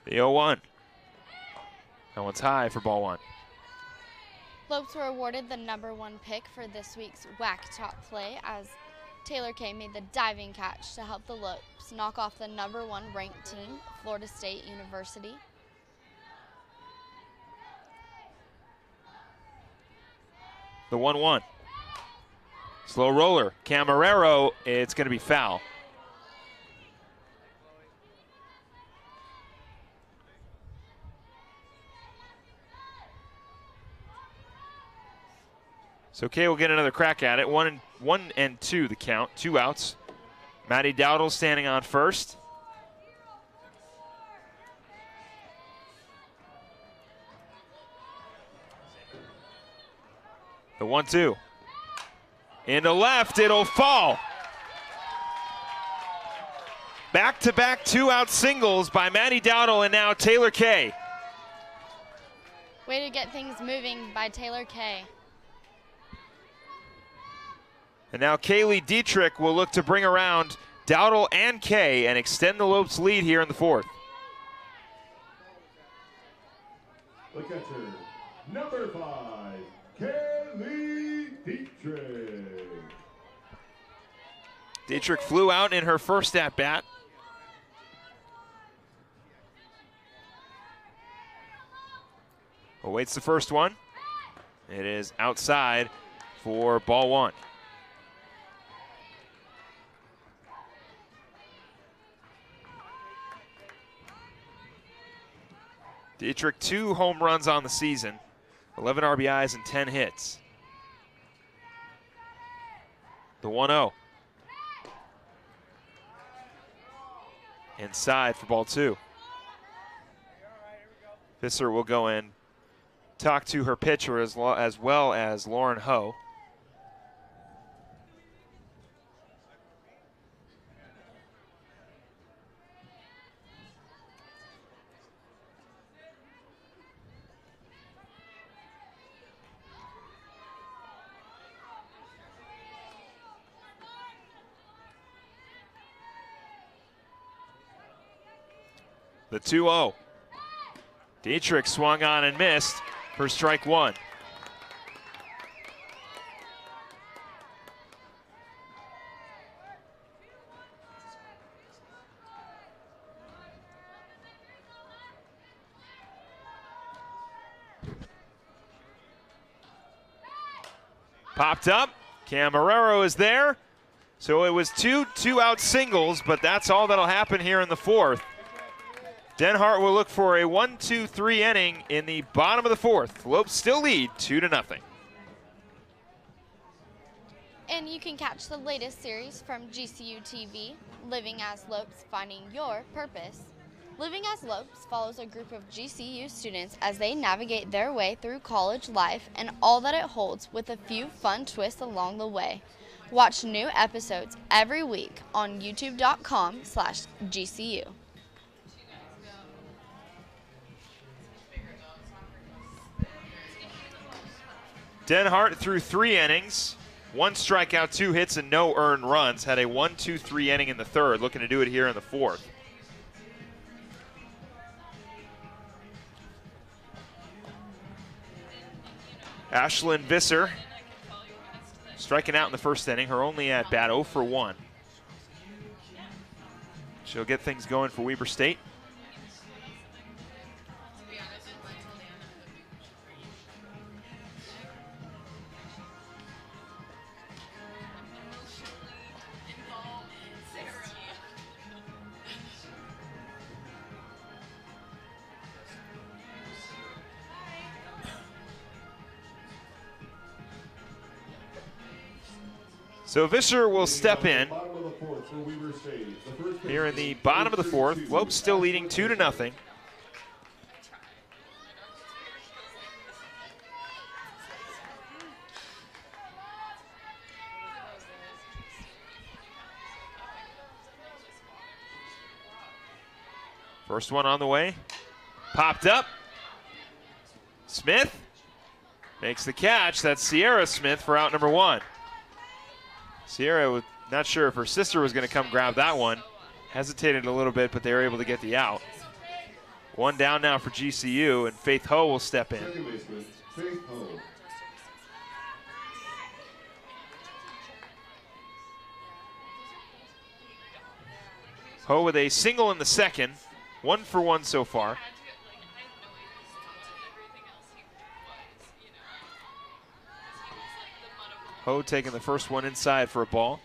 The 0-1. That one's high for ball 1. Lopes were awarded the #1 pick for this week's Whack Top play as Taylor Kay made the diving catch to help the Lopes knock off the #1 ranked team, Florida State University. The 1-1. Slow roller. Camarero, it's going to be foul. So Kay will get another crack at it. 1 and 2 the count. 2 outs. Matty Dowdle standing on first. The 1-2. Into left, it'll fall. Back-to-back 2-out singles by Matty Dowdle and now Taylor Kay. Way to get things moving by Taylor Kay. And now Kaylee Dietrich will look to bring around Dowdle and Kay and extend the Lopes lead here in the 4th. The catcher, number 5, Kaylee Dietrich. Dietrich flew out in her first at-bat. Awaits the first one. It is outside for ball 1. Dietrich 2 home runs on the season, 11 RBIs and 10 hits. The 1-0. Inside for ball 2. Visser will go in, talk to her pitcher as well as Lauren Ho. The 2-0. Dietrich swung on and missed for strike 1. Popped up. Camarero is there. So it was 2 2-out singles, but that's all that'll happen here in the 4th. Denhart will look for a 1-2-3 inning in the bottom of the 4th. Lopes still lead 2-0. And you can catch the latest series from GCU TV, Living as Lopes, Finding Your Purpose. Living as Lopes follows a group of GCU students as they navigate their way through college life and all that it holds with a few fun twists along the way. Watch new episodes every week on youtube.com/GCU. Denhart threw 3 innings, 1 strikeout, 2 hits, and no earned runs. Had a 1-2-3 inning in the 3rd, looking to do it here in the 4th. Ashlyn Visser striking out in the 1st inning, her only at bat, 0 for 1. She'll get things going for Weber State. So Vischer will step in here in the bottom of the fourth. Lopes still leading 2-0. First one on the way. Popped up. Smith makes the catch. That's Sierra Smith for out number 1. Sierra was not sure if her sister was going to come grab that one. Hesitated a little bit, but they were able to get the out. One down now for GCU, and Faith Ho will step in. Ho with a single in the second. 1 for 1 so far. Ho taking the first one inside for a ball.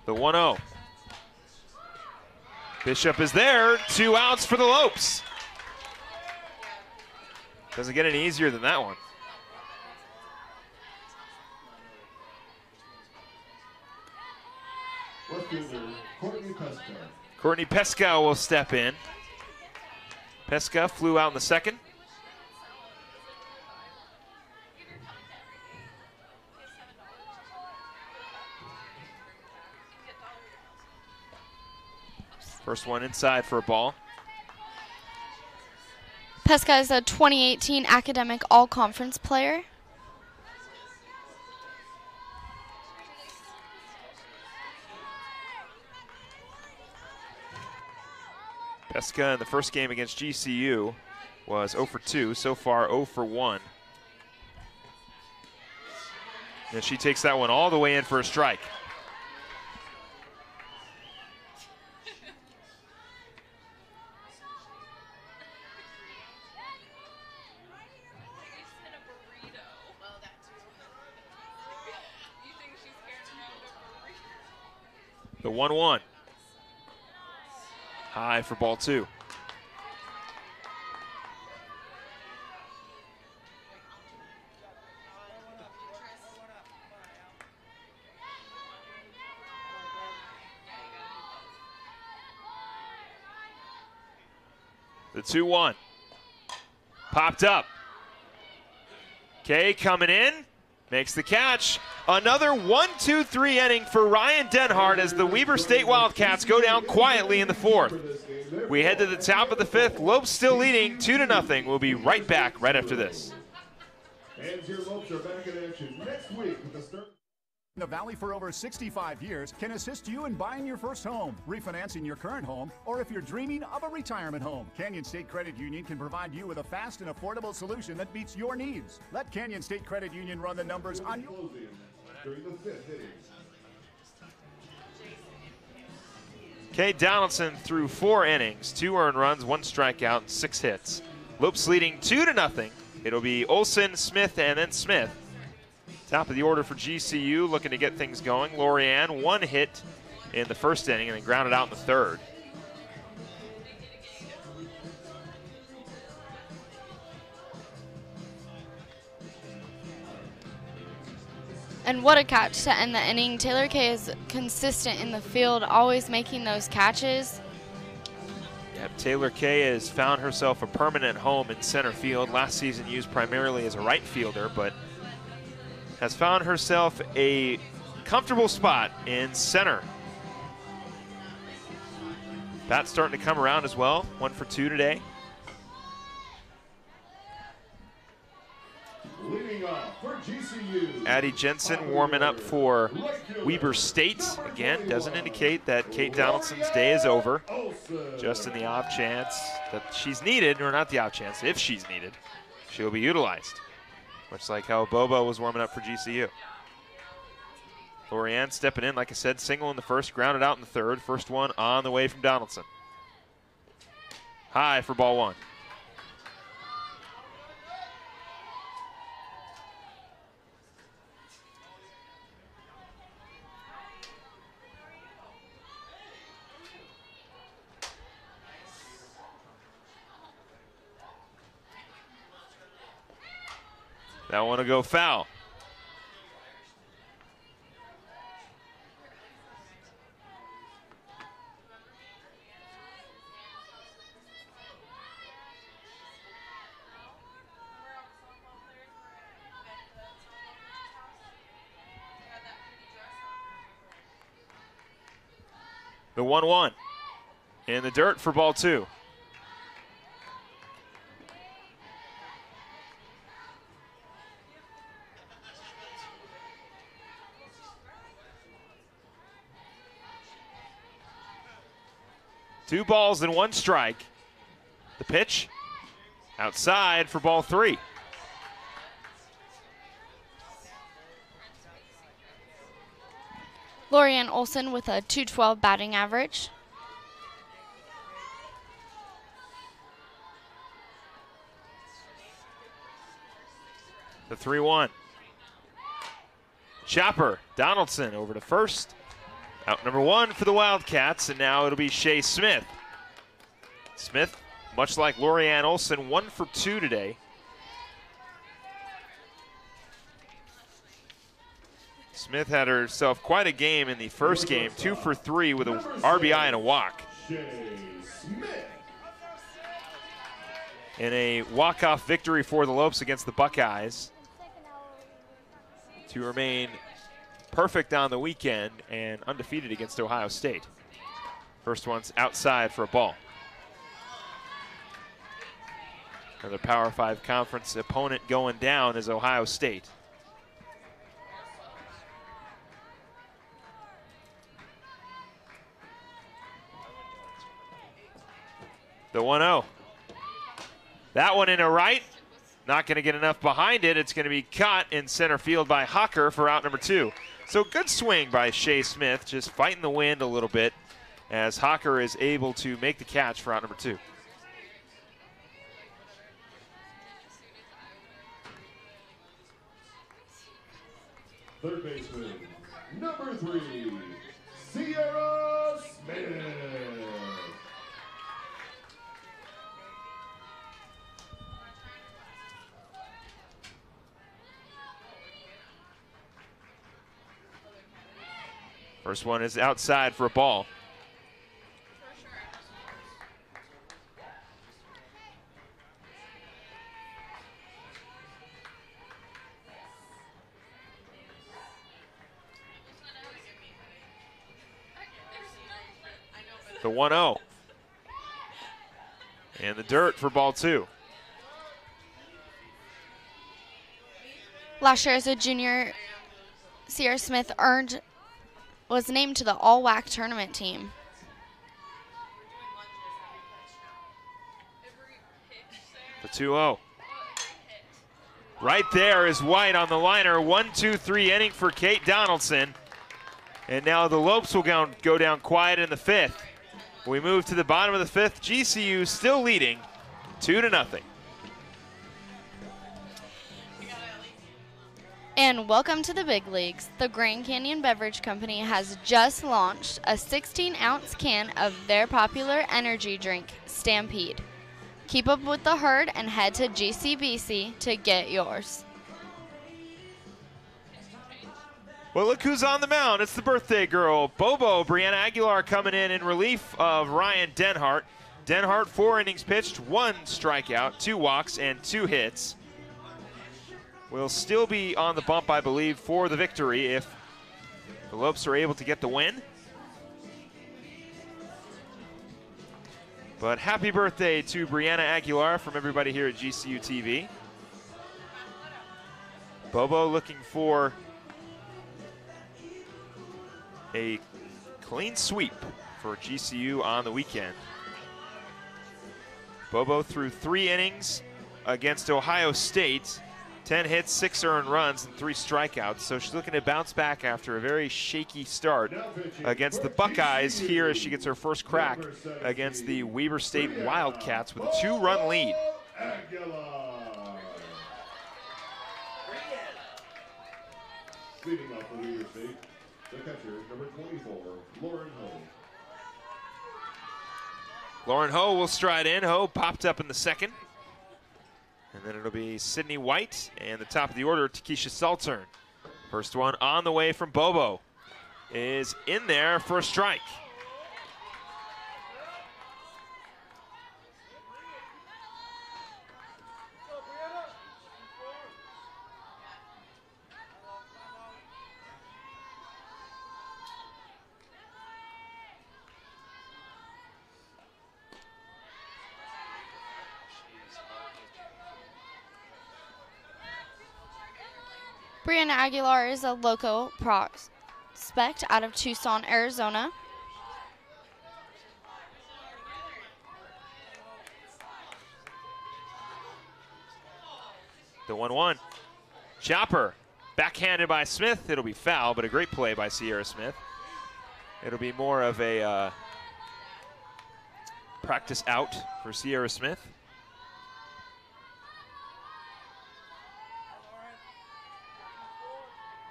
The 1-0. Bishop is there. 2 outs for the Lopes. Doesn't get any easier than that one. Courtney Pesca will step in. Pesca flew out in the second. First one inside for a ball. Pesca is a 2018 academic all-conference player. Pesca in the first game against GCU was 0 for 2. So far 0 for 1. And she takes that one all the way in for a strike. The 1-1. High for ball 2. The 2-1. Popped up. Kay coming in. Makes the catch. Another 1-2-3 inning for Ryan Denhart as the Weber State Wildcats go down quietly in the fourth. We head to the top of the fifth. Lopes still leading 2-0. We'll be right back right after this. And your Lopes are back in action next week with the start. The Valley for over 65 years can assist you in buying your first home, refinancing your current home, or if you're dreaming of a retirement home. Canyon State Credit Union can provide you with a fast and affordable solution that meets your needs. Let Canyon State Credit Union run the numbers on your... During the fifth inning. Kay Donaldson threw 4 innings, 2 earned runs, 1 strikeout, and 6 hits. Lopes leading 2-0. It'll be Olsen, Smith, and then Smith. Top of the order for GCU, looking to get things going. Lorianne, 1 hit in the first inning and then grounded out in the third. And what a catch to end the inning. Taylor Kay is consistent in the field, always making those catches. Yep, Taylor Kay has found herself a permanent home in center field. Last season used primarily as a right fielder, but has found herself a comfortable spot in center. Bat's starting to come around as well. 1 for 2 today. Leading off for GCU. Addie Jensen warming up for Weber State. Again, doesn't indicate that Kate Donaldson's day is over. Just in the off chance that she's needed, or not the off chance, if she's needed, she'll be utilized. Much like how Bobo was warming up for GCU. Lorianne stepping in, like I said, single in the first, grounded out in the third. First one on the way from Donaldson. High for ball 1. That one will go foul. The 1-1 in the dirt for ball 2. Two balls and 1 strike. The pitch outside for ball 3. Lorianne Olson with a .212 batting average. The 3-1. Chopper, Donaldson over to first. Out number 1 for the Wildcats, and now it'll be Shea Smith. Smith, much like Lorianne Olson, 1 for 2 today. Smith had herself quite a game in the first game, 2 for 3 with an RBI and a walk. In a walk-off victory for the Lopes against the Buckeyes to remain perfect on the weekend and undefeated against Ohio State. First one's outside for a ball. Another Power 5 conference opponent going down is Ohio State. The 1-0. That one in a right. Not going to get enough behind it. It's going to be caught in center field by Hocker for out number 2. So good swing by Shea Smith, just fighting the wind a little bit as Hocker is able to make the catch for out number 2. Third baseman, number 3, Sierra Smith. First one is outside for a ball. The 1-0. And the dirt for ball 2. Last year as a junior, Sierra Smith was named to the All-WAC tournament team. The 2-0. Right there is White on the liner. 1-2-3 inning for Kate Donaldson. And now the Lopes will go down quiet in the 5th. We move to the bottom of the 5th. GCU still leading 2-0. And welcome to the big leagues. The Grand Canyon Beverage Company has just launched a 16-ounce can of their popular energy drink, Stampede. Keep up with the herd and head to GCBC to get yours. Well, look who's on the mound. It's the birthday girl, Bobo. Brianna Aguilar coming in relief of Ryan Denhart. Denhart, 4 innings pitched, 1 strikeout, 2 walks, and 2 hits. Will still be on the bump, I believe, for the victory if the Lopes are able to get the win. But happy birthday to Brianna Aguilar from everybody here at GCU TV. Bobo looking for a clean sweep for GCU on the weekend. Bobo threw 3 innings against Ohio State. 10 hits, 6 earned runs, and 3 strikeouts. So she's looking to bounce back after a very shaky start against the Buckeyes here as she gets her first crack against the Weber State Wildcats with a 2-run lead. Leading off for Weber State, the catcher, number 24, Lauren Ho. Lauren Ho will stride in. Ho popped up in the 2nd. And then it'll be Sydney White and the top of the order, Takesha Saltern. First one on the way from Bobo is in there for a strike. Brianna Aguilar is a local prospect out of Tucson, Arizona. The 1-1. Chopper, backhanded by Smith. It'll be foul, but a great play by Sierra Smith. It'll be more of a practice out for Sierra Smith.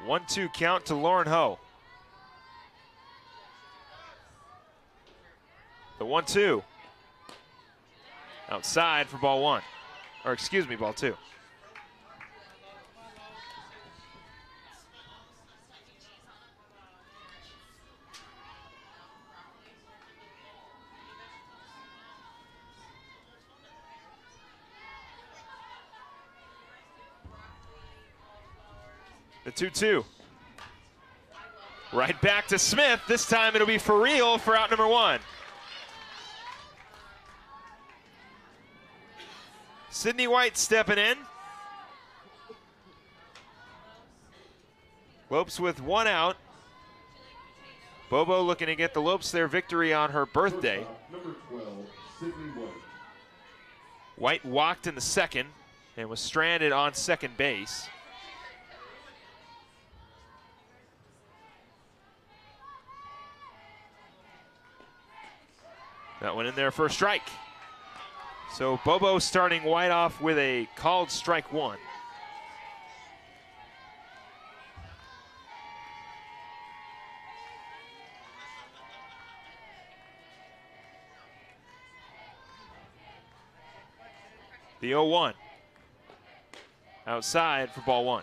1-2 count to Lauren Ho. The 1-2. Outside for ball one. Or excuse me, ball two. The 2-2. Right back to Smith. This time it'll be for real for out number one. Sydney White stepping in. Lopes with one out. Bobo looking to get the Lopes their victory on her birthday. Number 12, Sydney White. White walked in the second and was stranded on second base. That went in there for a strike. So Bobo starting White off with a called strike one. The 0-1. Outside for ball one.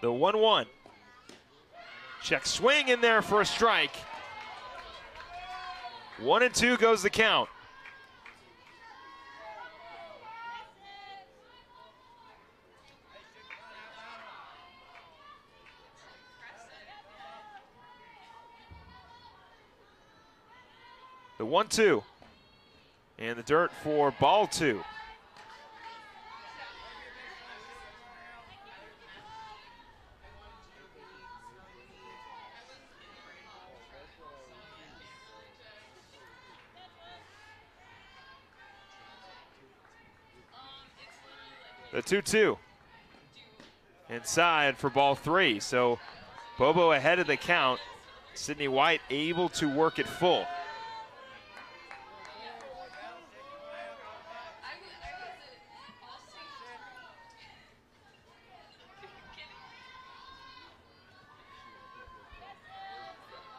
The 1-1. Check swing in there for a strike. 1-2 goes the count. The 1-2. And the dirt for ball two. The 2-2. Inside for ball three. So Bobo ahead of the count. Sydney White able to work it full.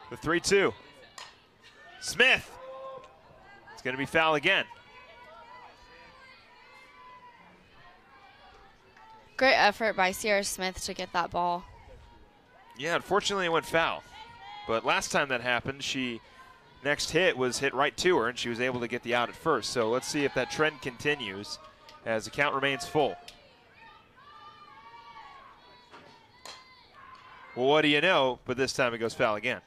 The 3-2. Smith. It's going to be foul again. Great effort by Sierra Smith to get that ball. Yeah, unfortunately it went foul. But last time that happened, she next hit was hit right to her, and she was able to get the out at first. So let's see if that trend continues as the count remains full. Well, what do you know? But this time it goes foul again.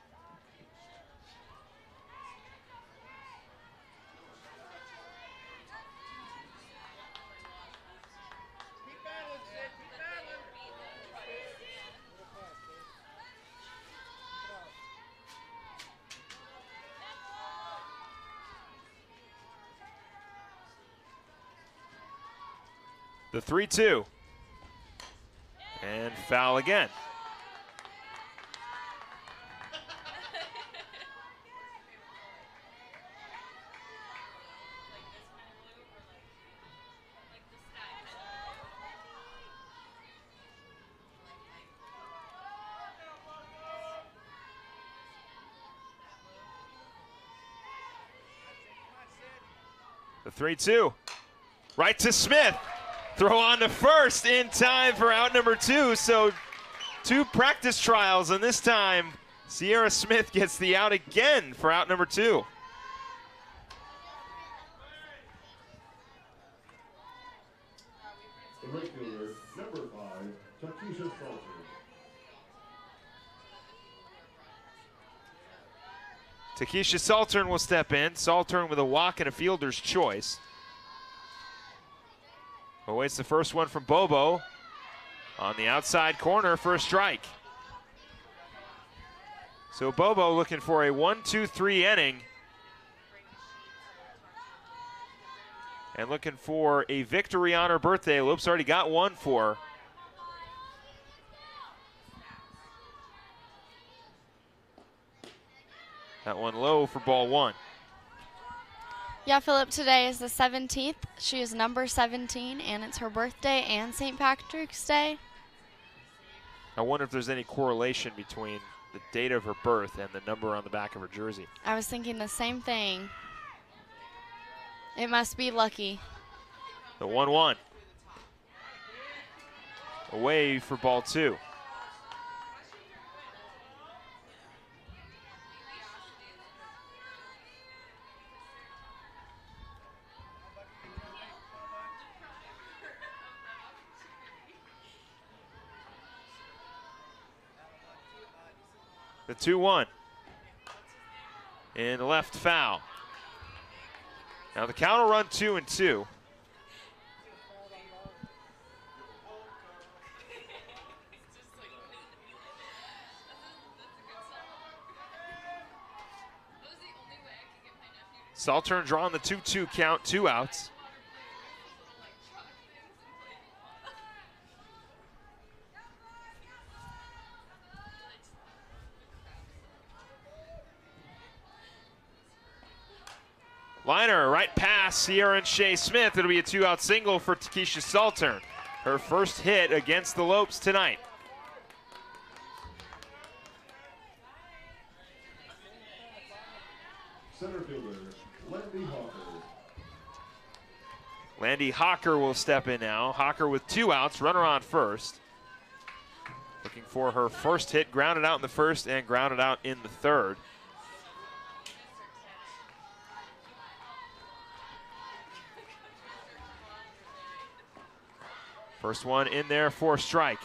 The 3-2. And foul again. The 3-2. Right to Smith. Throw on to first in time for out number 2. So 2 practice trials, and this time Sierra Smith gets the out again for out number 2. The right fielder, number 5, Takisha Salter. Takisha Saltern will step in. Saltern with a walk and a fielder's choice. Awaits the first one from Bobo on the outside corner for a strike. So Bobo looking for a 1-2-3 inning and looking for a victory on her birthday. Lopes already got one for her. That one low for ball 1. Yeah, Philip, today is the 17th. She is number 17, and it's her birthday and St. Patrick's Day. I wonder if there's any correlation between the date of her birth and the number on the back of her jersey. I was thinking the same thing. It must be lucky. The 1-1. Away for ball 2. The 2-1. In left foul. Now the count will run 2-2. Saltern drawing the 2-2 count, 2 outs. Liner, right past Sierra and Shea Smith. It'll be a 2-out single for Takisha Saltern. Her first hit against the Lopes tonight. Center fielder, Landy Hawker. Landy Hawker will step in now. Hawker with 2 outs, runner on first. Looking for her first hit, grounded out in the first and grounded out in the third. First one in there for a strike.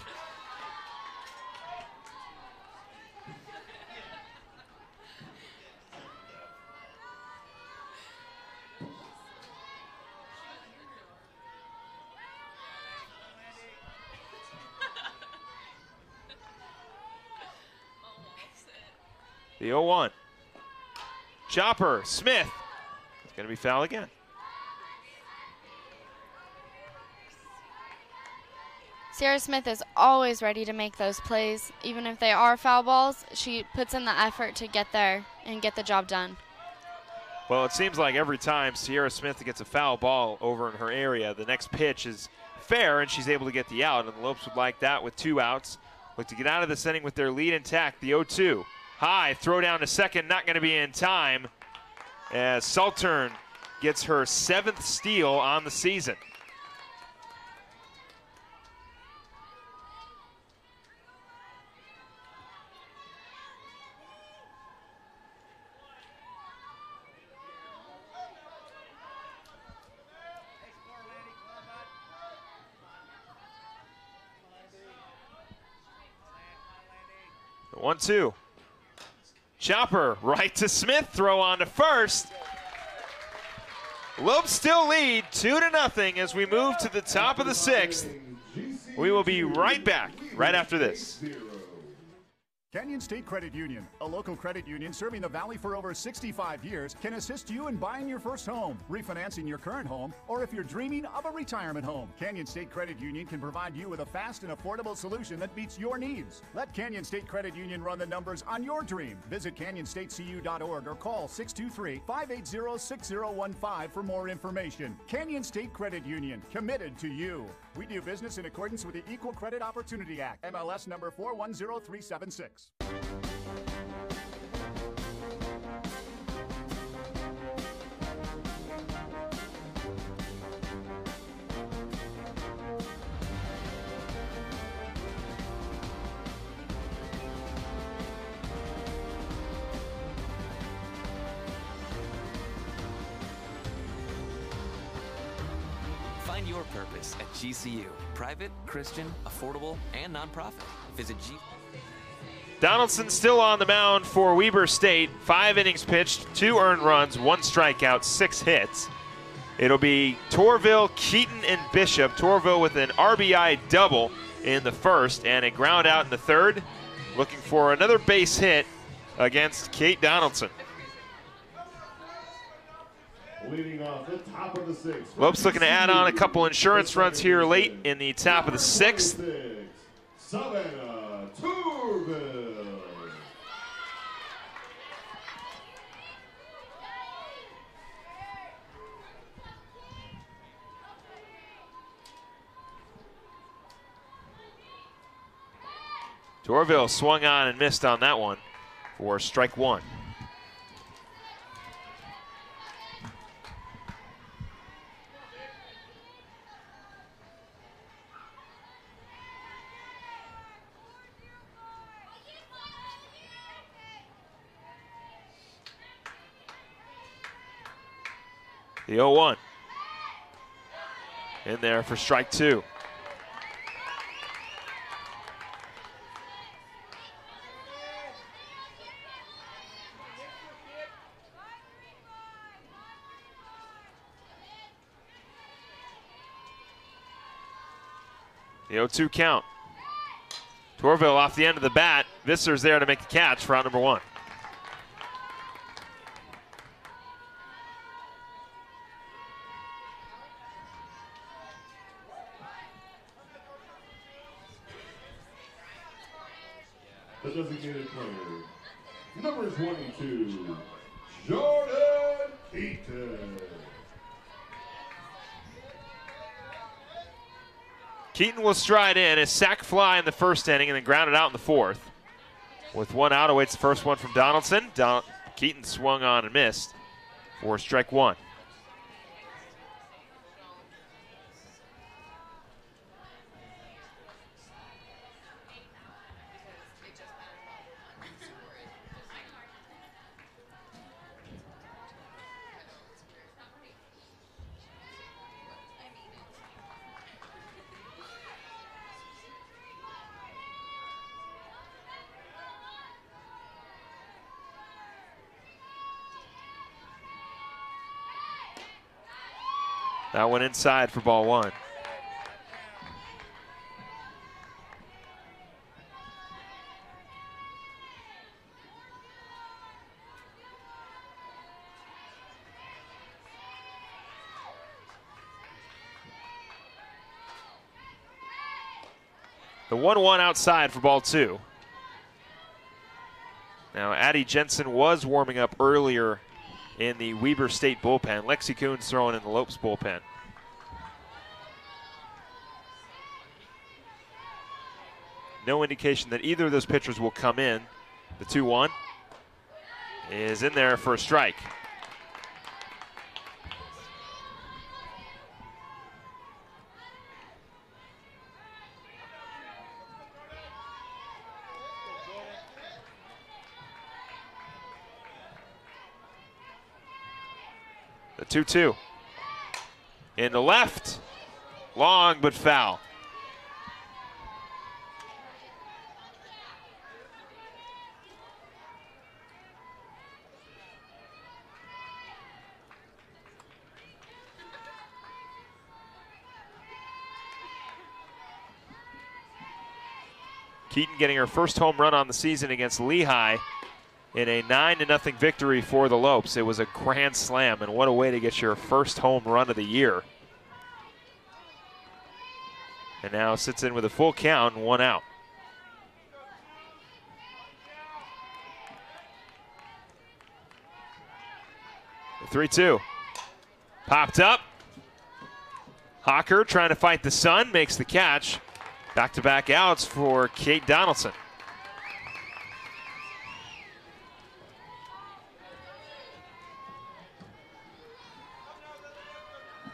The 0-1. Chopper, Smith. It's going to be foul again. Sierra Smith is always ready to make those plays. Even if they are foul balls, she puts in the effort to get there and get the job done. Well, it seems like every time Sierra Smith gets a foul ball over in her area, the next pitch is fair and she's able to get the out. And the Lopes would like that with 2 outs. Look to get out of this inning with their lead intact. The 0-2. High, throw down to second, not going to be in time as Saltern gets her 7th steal on the season. The 1-2. Chopper right to Smith, throw on to first. Lopes still lead 2-0 as we move to the top of the 6th. We will be right back right after this. Canyon State Credit Union, a local credit union serving the Valley for over 65 years, can assist you in buying your first home, refinancing your current home, or if you're dreaming of a retirement home. Canyon State Credit Union can provide you with a fast and affordable solution that meets your needs. Let Canyon State Credit Union run the numbers on your dream. Visit canyonstatecu.org or call 623-580-6015 for more information. Canyon State Credit Union, committed to you. We do business in accordance with the Equal Credit Opportunity Act, MLS number 410376. Find your purpose at GCU. Private, Christian, affordable, and nonprofit. Visit Donaldson still on the mound for Weber State. 5 innings pitched, 2 earned runs, 1 strikeout, 6 hits. It'll be Torville, Keaton, and Bishop. Torville with an RBI double in the first and a ground out in the third. Looking for another base hit against Kate Donaldson. Leading off the top of the 6th. Lopes looking to add on a couple insurance runs here late in the top of the 6th. Savannah Torville. Torville swung on and missed on that one for strike 1. The 0-1 in there for strike 2. The 0-2 count. Torville off the end of the bat. Visser's there to make the catch for out number 1. The designated player, number 22, Jordan Keaton. Keaton will stride in, a sac fly in the first inning and then grounded out in the 4th. With 1 out, awaits the first one from Donaldson. Keaton swung on and missed for strike 1. That went inside for ball 1. The 1-1 outside for ball 2. Now, Addie Jensen was warming up earlier in the Weber State bullpen. Lexi Coons throwing in the Lopes bullpen. No indication that either of those pitchers will come in. The 2-1 is in there for a strike. The 2-2. In the left. Long but foul. Keaton getting her first home run on the season against Lehigh in a 9-0 victory for the Lopes. It was a grand slam, and what a way to get your first home run of the year. And now sits in with a full count and 1 out. The 3-2. Popped up. Hawker trying to fight the sun, makes the catch. Back-to-back outs for Kate Donaldson.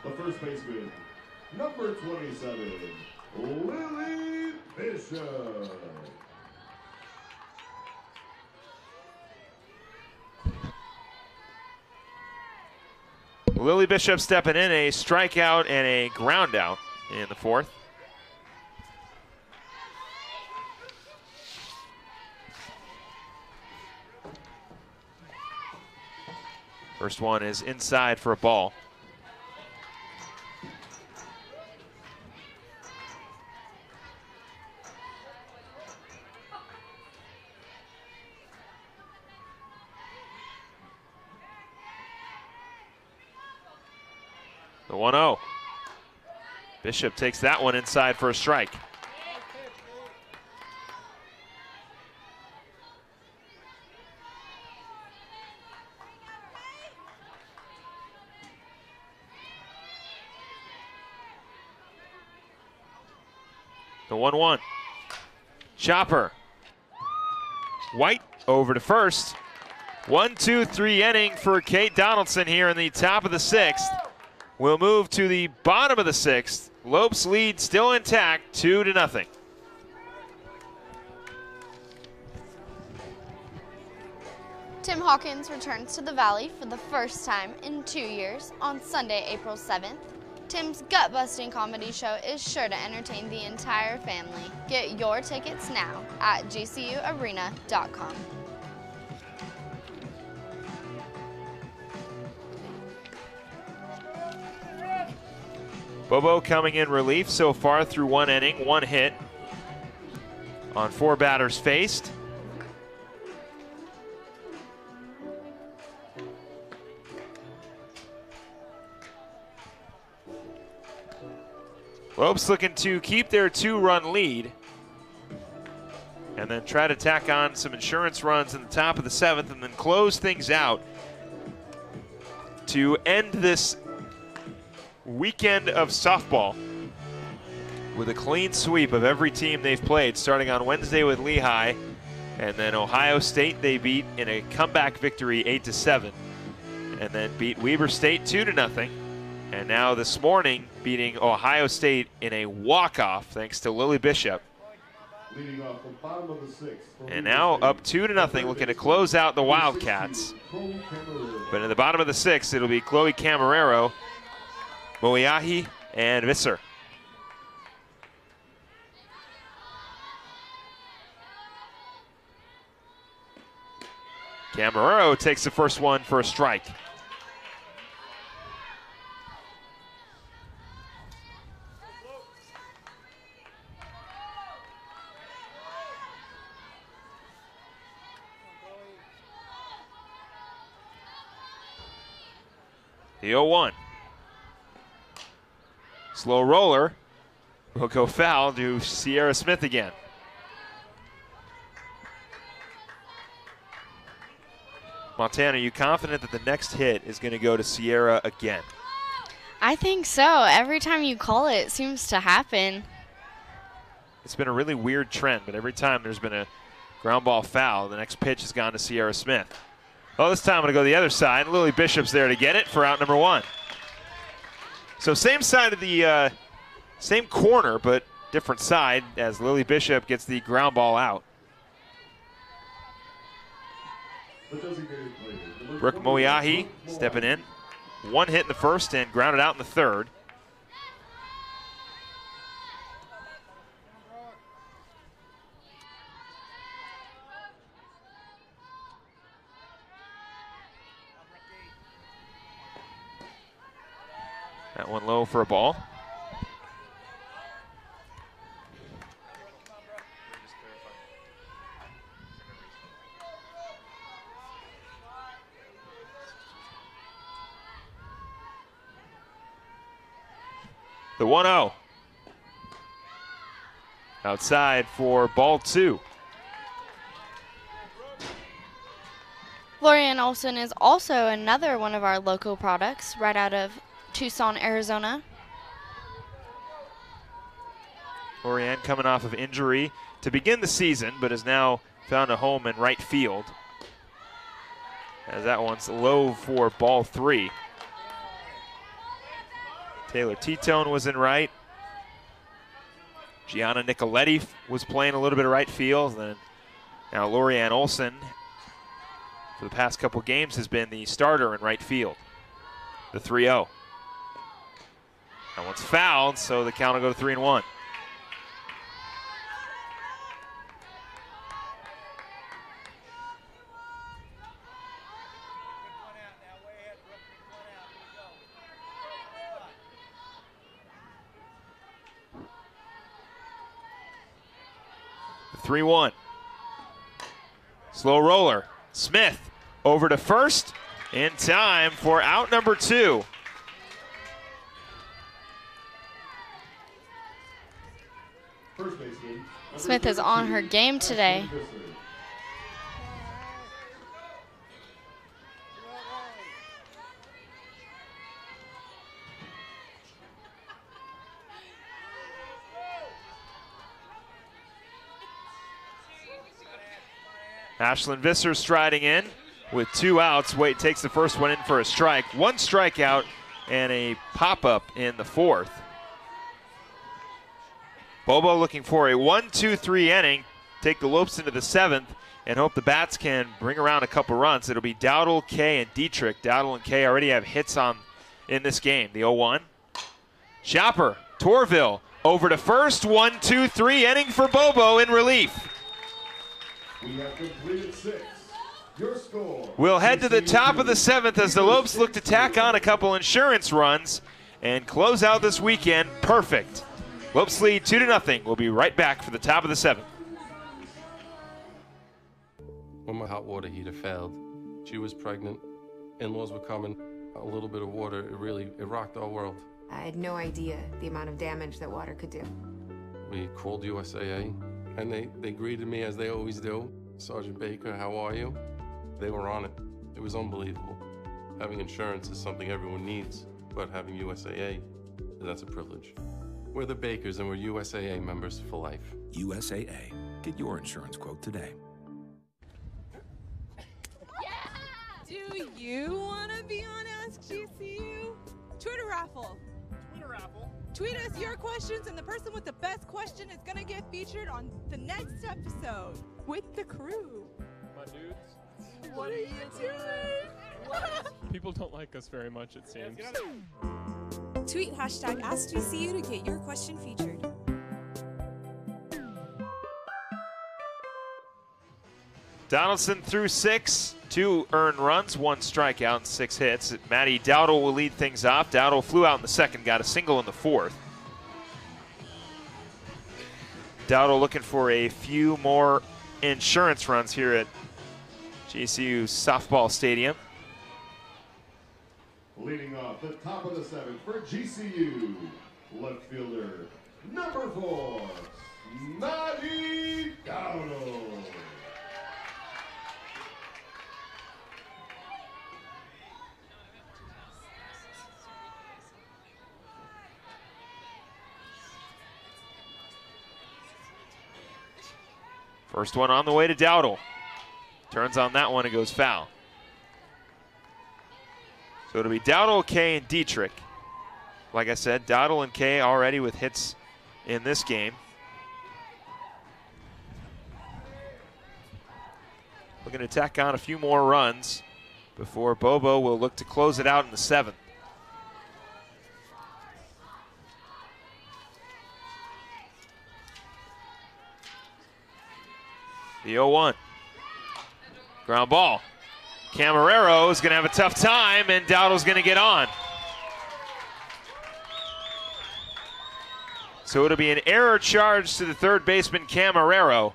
The first baseman, number 27, Lily Bishop. Lily Bishop stepping in, a strikeout and a ground out in the fourth. First one is inside for a ball. The 1-0. Bishop takes that one inside for a strike. The 1-1. Chopper. White over to first. 1-2-3 inning for Kate Donaldson here in the top of the sixth. We'll move to the bottom of the sixth. Lopes lead still intact, 2-0. Tim Hawkins returns to the Valley for the first time in 2 years on Sunday, April 7th. Tim's gut-busting comedy show is sure to entertain the entire family. Get your tickets now at gcuarena.com. Bobo coming in relief so far through 1 inning, 1 hit on 4 batters faced. Lopes looking to keep their 2-run lead and then try to tack on some insurance runs in the top of the 7th and then close things out to end this weekend of softball with a clean sweep of every team they've played, starting on Wednesday with Lehigh, and then Ohio State they beat in a comeback victory 8-7, and then beat Weber State 2-0, and now this morning beating Ohio State in a walk-off thanks to Lily Bishop. Leading off the bottom of the sixth. And now up 2-0, looking to close out the Wildcats. But in the bottom of the sixth, it'll be Chloe Camarero, Moiahi, and Visser. Camarero takes the first one for a strike. The 0-1. Slow roller will go foul to Sierra Smith again. Montana, are you confident that the next hit is going to go to Sierra again? I think so. Every time you call it, it seems to happen. It's been a really weird trend, but every time there's been a ground ball foul, the next pitch has gone to Sierra Smith. Well, this time I'm going to go the other side. Lily Bishop's there to get it for out number 1. So same side of the, same corner, but different side as Lily Bishop gets the ground ball out. Brooke Moiahi stepping in. 1 hit in the first and grounded out in the third. That one low for a ball. The 1-0. Outside for ball 2. Lorianne Olson is also another one of our local products right out of Tucson, Arizona. Lorianne coming off of injury to begin the season, but has now found a home in right field. As that one's low for ball 3. Taylor Titone was in right. Gianna Nicoletti was playing a little bit of right field. Then now Lorianne Olson, for the past couple games, has been the starter in right field. The 3-0. That one's fouled, so the count will go to 3-1. The 3-1. Slow roller. Smith over to first in time for out number 2. Smith is on her game today. Ashlyn Visser striding in with 2 outs. Wade takes the first one in for a strike. 1 strikeout and a pop-up in the 4th. Bobo looking for a 1-2-3 inning, take the Lopes into the 7th, and hope the Bats can bring around a couple runs. It'll be Dowdle, Kay, and Dietrich. Dowdle and Kay already have hits in this game. The 0-1. Chopper, Torville, over to first, 1-2-3 inning for Bobo in relief. We have completed 6. Your score. We'll head to the top of the 7th as the Lopes look to tack on a couple insurance runs and close out this weekend perfect. Lopes lead 2-0. We'll be right back for the top of the 7th. When my hot water heater failed, she was pregnant, in-laws were coming, a little bit of water, it rocked our world. I had no idea the amount of damage that water could do. We called USAA, and they greeted me as they always do. Sergeant Baker, how are you? They were on it. It was unbelievable. Having insurance is something everyone needs, but having USAA, that's a privilege. We're the Bakers, and we're USAA members for life. USAA. Get your insurance quote today. Do you want to be on Ask GCU? Twitter raffle. Tweet us your questions, and the person with the best question is going to get featured on the next episode with the crew. My dudes. What are you doing? People don't like us very much, it seems. Tweet hashtag AskGCU to get your question featured. Donaldson threw 6, 2 earned runs, 1 strikeout, and 6 hits. Maddie Dowdle will lead things off. Dowdle flew out in the 2nd, got a single in the 4th. Dowdle looking for a few more insurance runs here at GCU softball stadium. Leading off the top of the 7th for GCU, left fielder, number 4, Maddie Dowdle. First one on the way to Dowdle. Turns on that one, it goes foul. So it'll be Dowdle, Kay, and Dietrich. Like I said, Dowdle and Kay already with hits in this game. Looking to tack on a few more runs before Bobo will look to close it out in the 7th. The 0-1. Ground ball. Camarero is going to have a tough time, and Dowdle's going to get on. So it'll be an error charge to the third baseman, Camarero.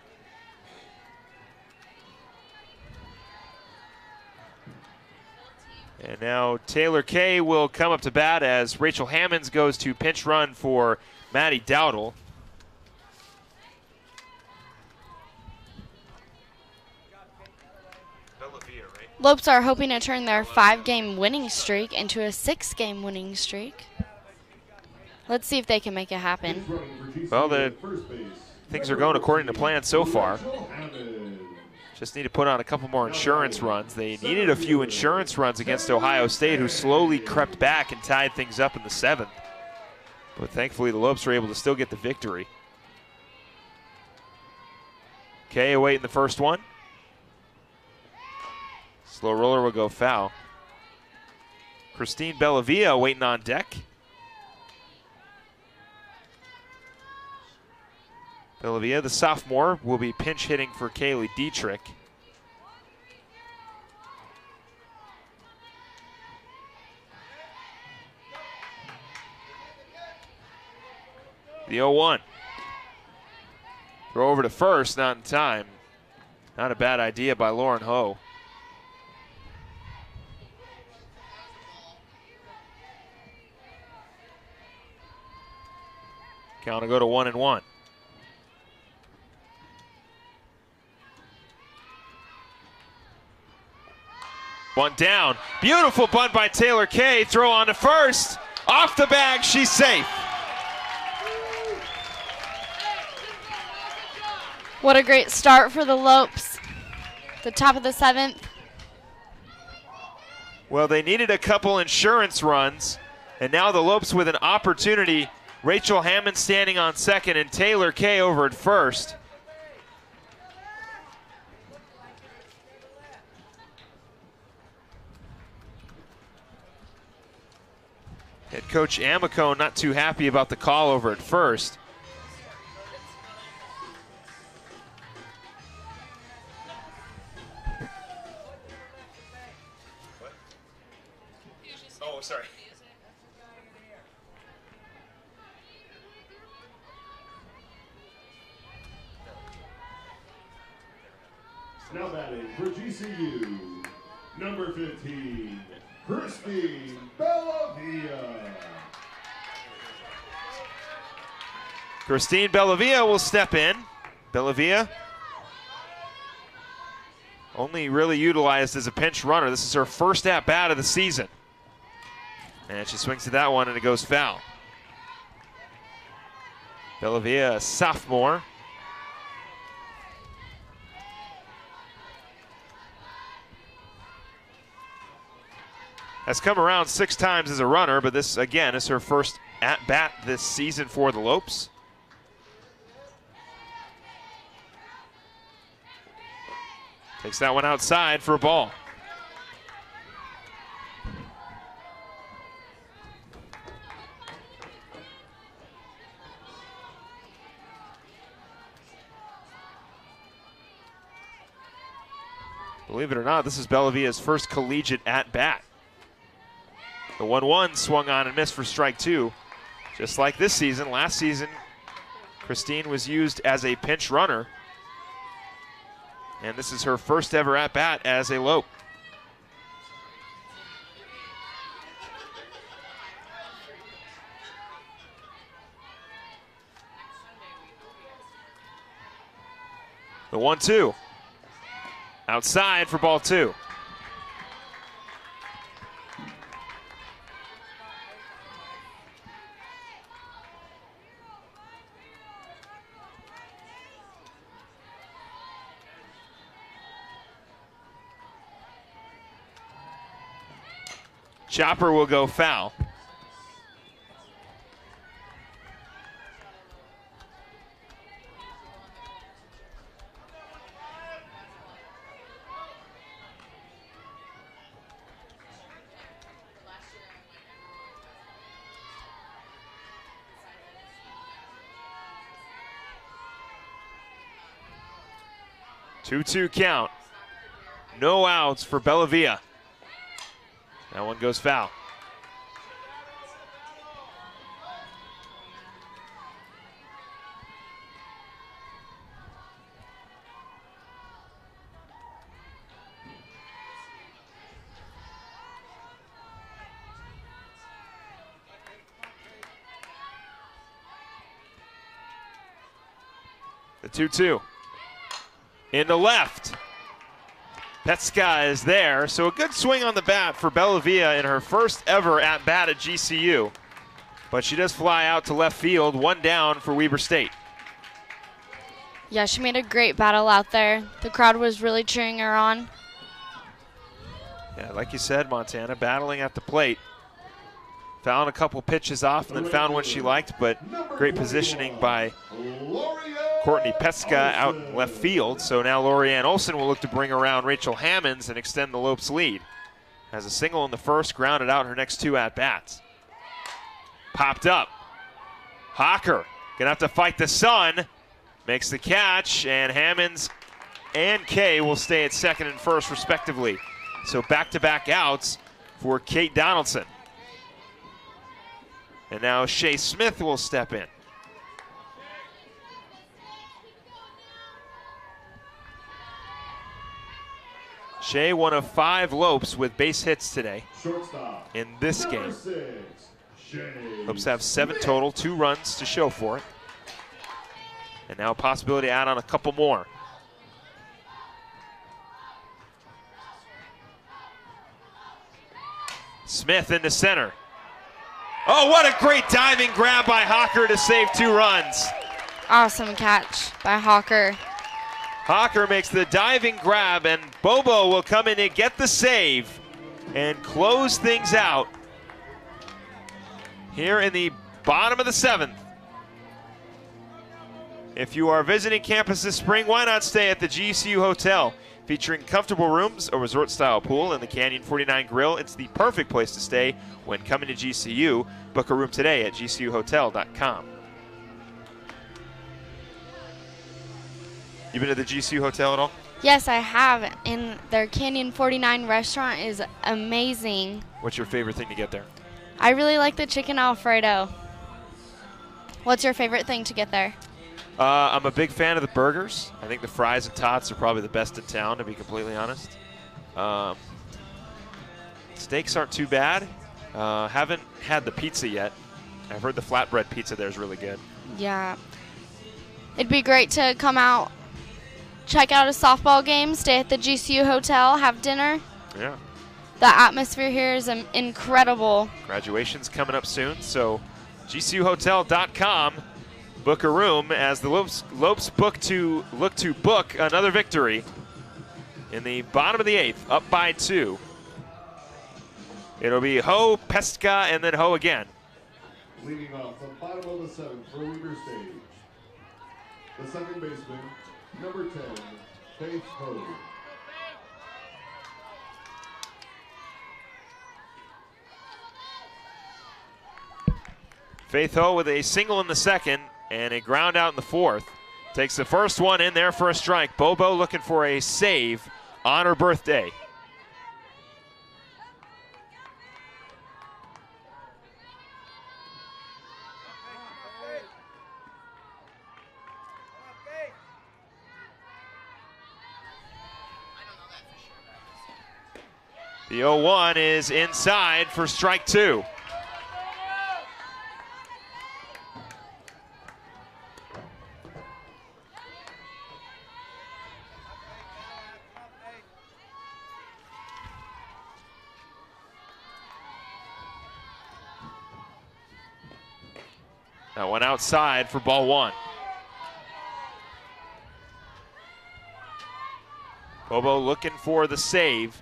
And now Taylor Kay will come up to bat as Rachel Hammonds goes to pinch run for Maddie Dowdle. Lopes are hoping to turn their 5-game winning streak into a 6-game winning streak. Let's see if they can make it happen. Well, things are going according to plan so far. Just need to put on a couple more insurance runs. They needed a few insurance runs against Ohio State, who slowly crept back and tied things up in the 7th. But thankfully, the Lopes were able to still get the victory. Kay awaiting the first one. Slow roller will go foul. Christine Bellavia waiting on deck. Bellavia, the sophomore, will be pinch hitting for Kaylee Dietrich. The 0-1. Throw over to first, not in time. Not a bad idea by Lauren Ho. Count will go to 1-1. One down. Beautiful bunt by Taylor Kay. Throw on to first. Off the bag, she's safe. What a great start for the Lopes. The top of the 7th. Well, they needed a couple insurance runs, and now the Lopes with an opportunity. Rachel Hammond standing on second and Taylor Kay over at first. Head coach Amico not too happy about the call over at first. Oh, sorry. Now batting for GCU, number 15, Christine Bellavia. Christine Bellavia will step in. Bellavia only really utilized as a pinch runner. This is her first at-bat of the season. And she swings to that one and it goes foul. Bellavia, a sophomore. Has come around 6 times as a runner, but this, again, is her first at-bat this season for the Lopes. Takes that one outside for a ball. Believe it or not, this is Bellavia's first collegiate at-bat. The 1-1 swung on and missed for strike 2. Just like this season, last season, Christine was used as a pinch runner. And this is her first ever at-bat as a Lope. The 1-2. Outside for ball 2. Chopper will go foul. Two-two count. No outs for Bellavia. That one goes foul. The 2-2. In the left. Petska is there, so a good swing on the bat for Bellavia in her first ever at-bat at GCU. But she does fly out to left field, one down for Weber State. Yeah, she made a great battle out there. The crowd was really cheering her on. Yeah, like you said, Montana, battling at the plate. Found a couple pitches off and then found one she liked, but great positioning by Courtney Petska out in left field. So now Lorianne Olson will look to bring around Rachel Hammonds and extend the Lopes lead. Has a single in the first, grounded out her next 2 at-bats. Popped up. Hocker gonna have to fight the sun. Makes the catch, and Hammonds and Kay will stay at second and first respectively. So back-to-back outs for Kate Donaldson. And now Shea Smith will step in. Shea, one of 5 Lopes with base hits today in this game. Lopes have 7 total, 2 runs to show for it. And now a possibility to add on a couple more. Smith into center. Oh, what a great diving grab by Hawker to save 2 runs. Awesome catch by Hawker. Hawker makes the diving grab, and Bobo will come in and get the save and close things out here in the bottom of the 7th. If you are visiting campus this spring, why not stay at the GCU Hotel? Featuring comfortable rooms, a resort-style pool, and the Canyon 49 Grill, it's the perfect place to stay when coming to GCU. Book a room today at gcuhotel.com. You been to the GCU Hotel at all? Yes, I have, and their Canyon 49 restaurant is amazing. What's your favorite thing to get there? I really like the chicken Alfredo. What's your favorite thing to get there? I'm a big fan of the burgers. I think the fries and tots are probably the best in town, to be completely honest. Steaks aren't too bad. Haven't had the pizza yet. I've heard the flatbread pizza there is really good. Yeah. It'd be great to come out, check out a softball game, stay at the GCU Hotel, have dinner. Yeah. The atmosphere here is incredible. Graduation's coming up soon, so gcuhotel.com. Book a room as the Lopes look to book another victory in the bottom of the 8th, up by 2. It'll be Ho, Pestka, and then Ho again. Leading off the bottom of the 7th for Weber Stage, the second baseman, number 10, Faith Ho. Faith Ho with a single in the second and a ground out in the 4th. Takes the first one in there for a strike. Bobo looking for a save on her birthday. The 0-1 is inside for strike 2. That one outside for ball 1. Bobo looking for the save.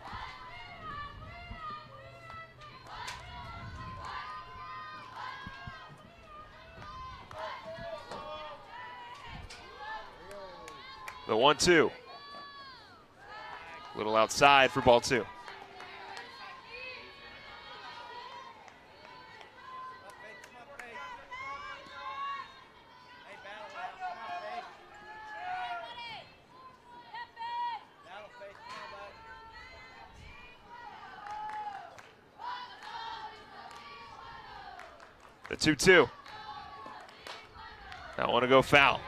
The 1-2. A little outside for ball 2. The 2-2. Don't want to go foul.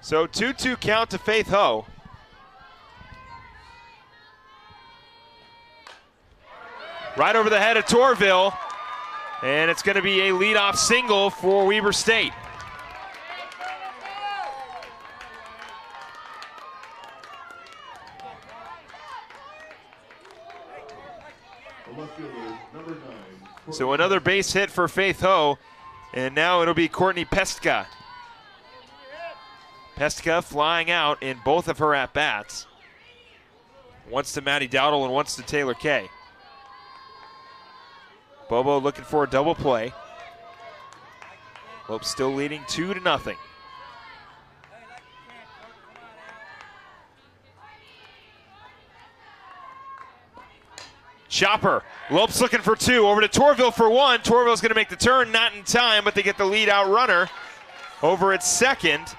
So 2-2 count to Faith Ho. Right over the head of Torville. And it's going to be a leadoff single for Weber State. So another base hit for Faith Ho. And now it'll be Courtney Pestka. Pestka flying out in both of her at-bats. Once to Maddie Dowdle and once to Taylor Kay. Bobo looking for a double play. Lopes still leading 2-0. Chopper. Lopes looking for 2. Over to Torville for 1. Torville's going to make the turn, not in time, but they get the lead out runner over at second.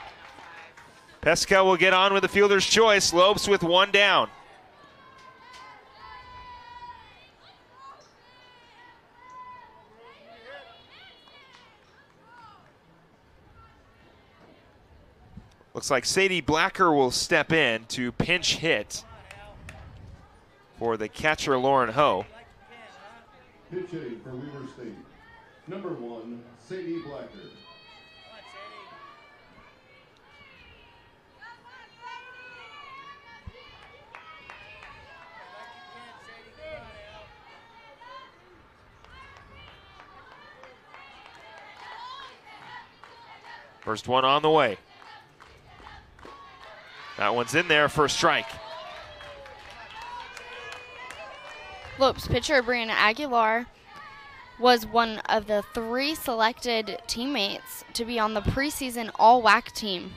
Pestka will get on with the fielder's choice. Lopes with 1 down. Looks like Sadie Blacker will step in to pinch hit for the catcher, Lauren Ho. Pitch A for Weber State. Number 1, Sadie Blacker. First one on the way. That one's in there for a strike. Lopes pitcher Brianna Aguilar was one of the 3 selected teammates to be on the preseason all-WAC team.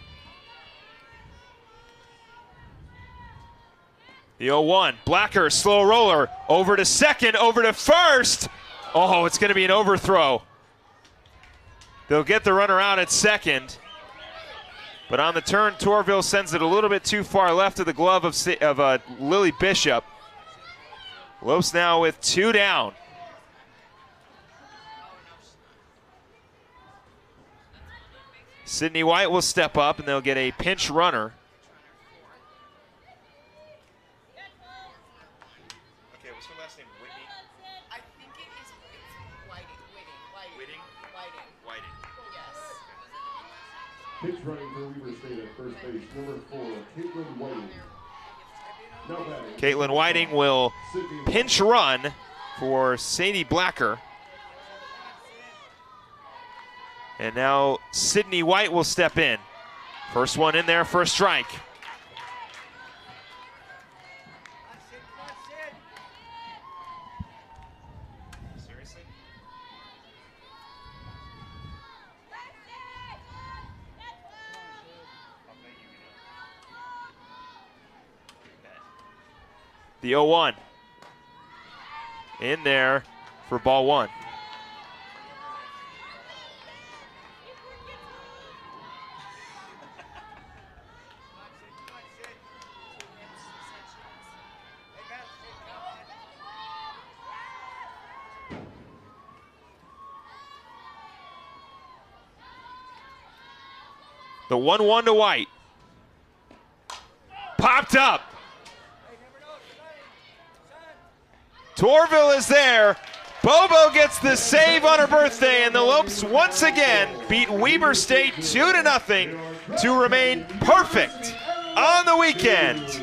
The 0-1, Blacker, slow roller, over to second, over to first. Oh, it's going to be an overthrow. They'll get the runner out at second. But on the turn, Torville sends it a little bit too far left of the glove of Lily Bishop. Lopes now with 2 down. Sydney White will step up, and they'll get a pinch runner. Okay, what's her last name? Whitney? I think it's Whiting. Whiting. Yes. Pitch running for Weber State at first base, number 4, Caitlin Whiting. Now batting. Caitlin Whiting will pinch run for Sadie Blacker. And now Sydney White will step in. First one in there for a strike. Seriously? The 0-1. In there for ball 1. The 1-1 to White. Popped up. Torville is there. Bobo gets the save on her birthday, and the Lopes once again beat Weber State 2-0 to remain perfect on the weekend.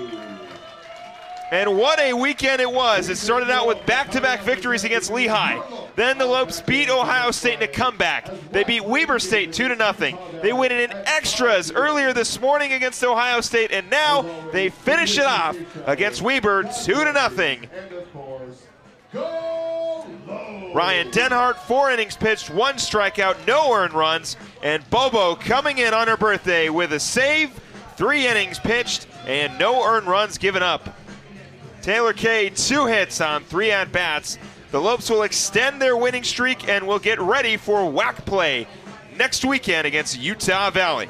And what a weekend it was. It started out with back-to-back victories against Lehigh. Then the Lopes beat Ohio State in a comeback. They beat Weber State 2-0. They win it in extras earlier this morning against Ohio State, and now they finish it off against Weber 2-0. Ryan Denhart, 4 innings pitched, 1 strikeout, no earned runs, and Bobo coming in on her birthday with a save, 3 innings pitched, and no earned runs given up. Taylor Kay, 2 hits on 3 at-bats. The Lopes will extend their winning streak and will get ready for WAC play next weekend against Utah Valley.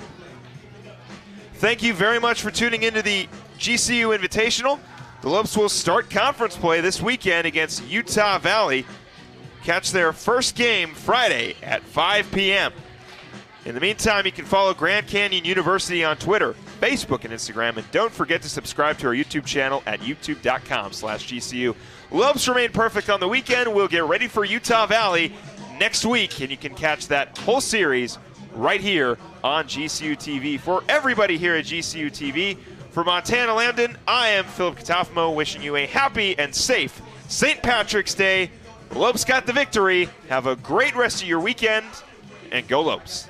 Thank you very much for tuning into the GCU Invitational. The Lopes will start conference play this weekend against Utah Valley. Catch their first game Friday at 5 p.m. In the meantime, you can follow Grand Canyon University on Twitter, Facebook, and Instagram. And don't forget to subscribe to our YouTube channel at youtube.com/GCU. Lopes remain perfect on the weekend. We'll get ready for Utah Valley next week, and you can catch that whole series right here on GCU TV. For everybody here at GCU TV, for Montana Lambden, I am Philip Katafmo, wishing you a happy and safe St. Patrick's Day. The Lopes got the victory. Have a great rest of your weekend, and go Lopes.